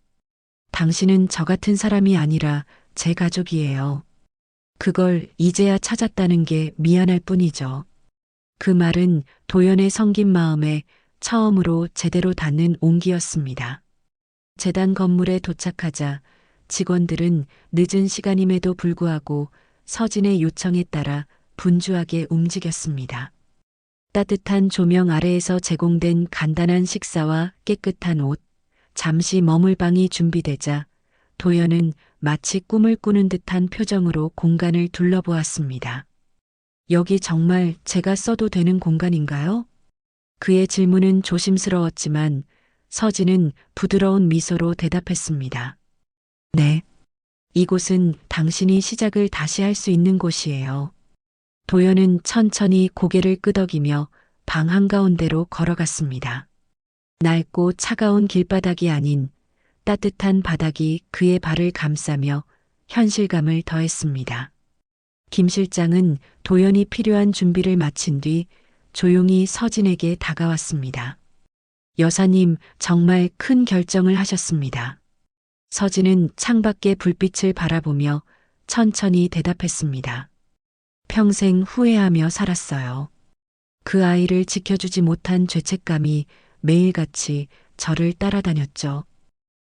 당신은 저 같은 사람이 아니라 제 가족이에요. 그걸 이제야 찾았다는 게 미안할 뿐이죠. 그 말은 도연의 성긴 마음에 처음으로 제대로 닿는 온기였습니다. 재단 건물에 도착하자 직원들은 늦은 시간임에도 불구하고 서진의 요청에 따라 분주하게 움직였습니다. 따뜻한 조명 아래에서 제공된 간단한 식사와 깨끗한 옷, 잠시 머물 방이 준비되자 도연은 마치 꿈을 꾸는 듯한 표정으로 공간을 둘러보았습니다. 여기 정말 제가 써도 되는 공간인가요? 그의 질문은 조심스러웠지만 서진은 부드러운 미소로 대답했습니다. 네. 이곳은 당신이 시작을 다시 할 수 있는 곳이에요. 도연은 천천히 고개를 끄덕이며 방 한가운데로 걸어갔습니다. 낡고 차가운 길바닥이 아닌 따뜻한 바닥이 그의 발을 감싸며 현실감을 더했습니다. 김 실장은 도연이 필요한 준비를 마친 뒤 조용히 서진에게 다가왔습니다. 여사님, 정말 큰 결정을 하셨습니다. 서진은 창밖의 불빛을 바라보며 천천히 대답했습니다. 평생 후회하며 살았어요. 그 아이를 지켜주지 못한 죄책감이 매일같이 저를 따라다녔죠.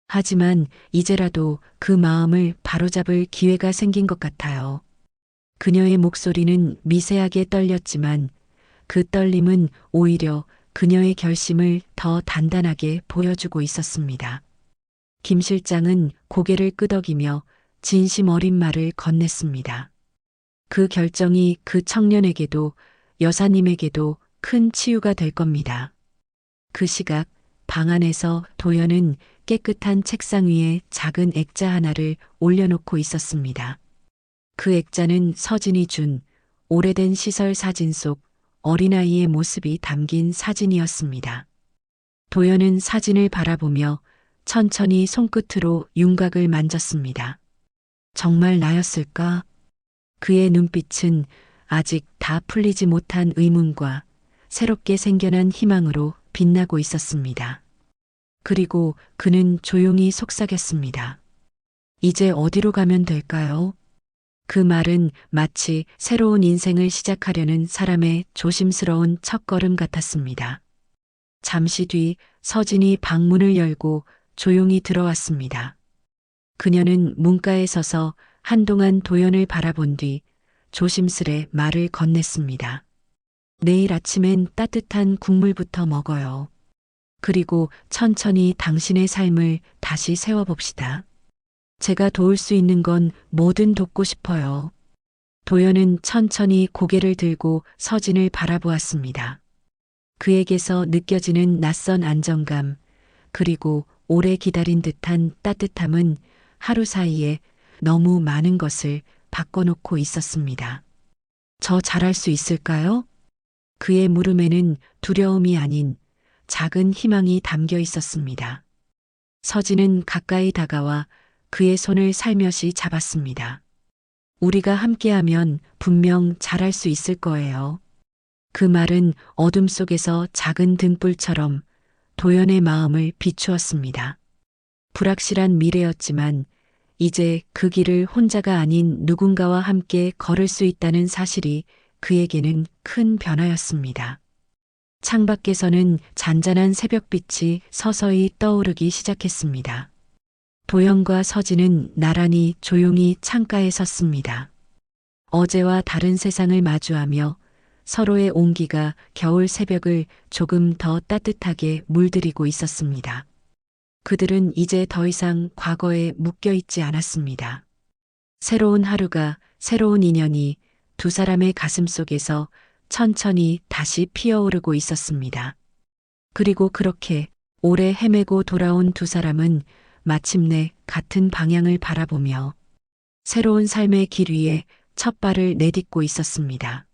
하지만 이제라도 그 마음을 바로잡을 기회가 생긴 것 같아요. 그녀의 목소리는 미세하게 떨렸지만 그 떨림은 오히려 그녀의 결심을 더 단단하게 보여주고 있었습니다. 김 실장은 고개를 끄덕이며 진심 어린 말을 건넸습니다. 그 결정이 그 청년에게도 여사님에게도 큰 치유가 될 겁니다. 그 시각 방 안에서 도연은 깨끗한 책상 위에 작은 액자 하나를 올려놓고 있었습니다. 그 액자는 서진이 준 오래된 시설 사진 속 어린아이의 모습이 담긴 사진이었습니다. 도연은 사진을 바라보며 천천히 손끝으로 윤곽을 만졌습니다. 정말 나였을까? 그의 눈빛은 아직 다 풀리지 못한 의문과 새롭게 생겨난 희망으로 빛나고 있었습니다. 그리고 그는 조용히 속삭였습니다. 이제 어디로 가면 될까요? 그 말은 마치 새로운 인생을 시작하려는 사람의 조심스러운 첫걸음 같았습니다. 잠시 뒤 서진이 방문을 열고 조용히 들어왔습니다. 그녀는 문가에 서서 한동안 도연을 바라본 뒤 조심스레 말을 건넸습니다. 내일 아침엔 따뜻한 국물부터 먹어요. 그리고 천천히 당신의 삶을 다시 세워봅시다. 제가 도울 수 있는 건 뭐든 돕고 싶어요. 도연은 천천히 고개를 들고 서진을 바라보았습니다. 그에게서 느껴지는 낯선 안정감, 그리고 오래 기다린 듯한 따뜻함은 하루 사이에 너무 많은 것을 바꿔놓고 있었습니다. 저 잘할 수 있을까요? 그의 물음에는 두려움이 아닌 작은 희망이 담겨 있었습니다. 서진은 가까이 다가와 그의 손을 살며시 잡았습니다. 우리가 함께하면 분명 잘할 수 있을 거예요. 그 말은 어둠 속에서 작은 등불처럼 도연의 마음을 비추었습니다. 불확실한 미래였지만 이제 그 길을 혼자가 아닌 누군가와 함께 걸을 수 있다는 사실이 그에게는 큰 변화였습니다. 창밖에서는 잔잔한 새벽빛이 서서히 떠오르기 시작했습니다. 도연과 서진은 나란히 조용히 창가에 섰습니다. 어제와 다른 세상을 마주하며 서로의 온기가 겨울 새벽을 조금 더 따뜻하게 물들이고 있었습니다. 그들은 이제 더 이상 과거에 묶여 있지 않았습니다. 새로운 하루가, 새로운 인연이 두 사람의 가슴 속에서 천천히 다시 피어오르고 있었습니다. 그리고 그렇게 오래 헤매고 돌아온 두 사람은 마침내 같은 방향을 바라보며 새로운 삶의 길 위에 첫 발을 내딛고 있었습니다.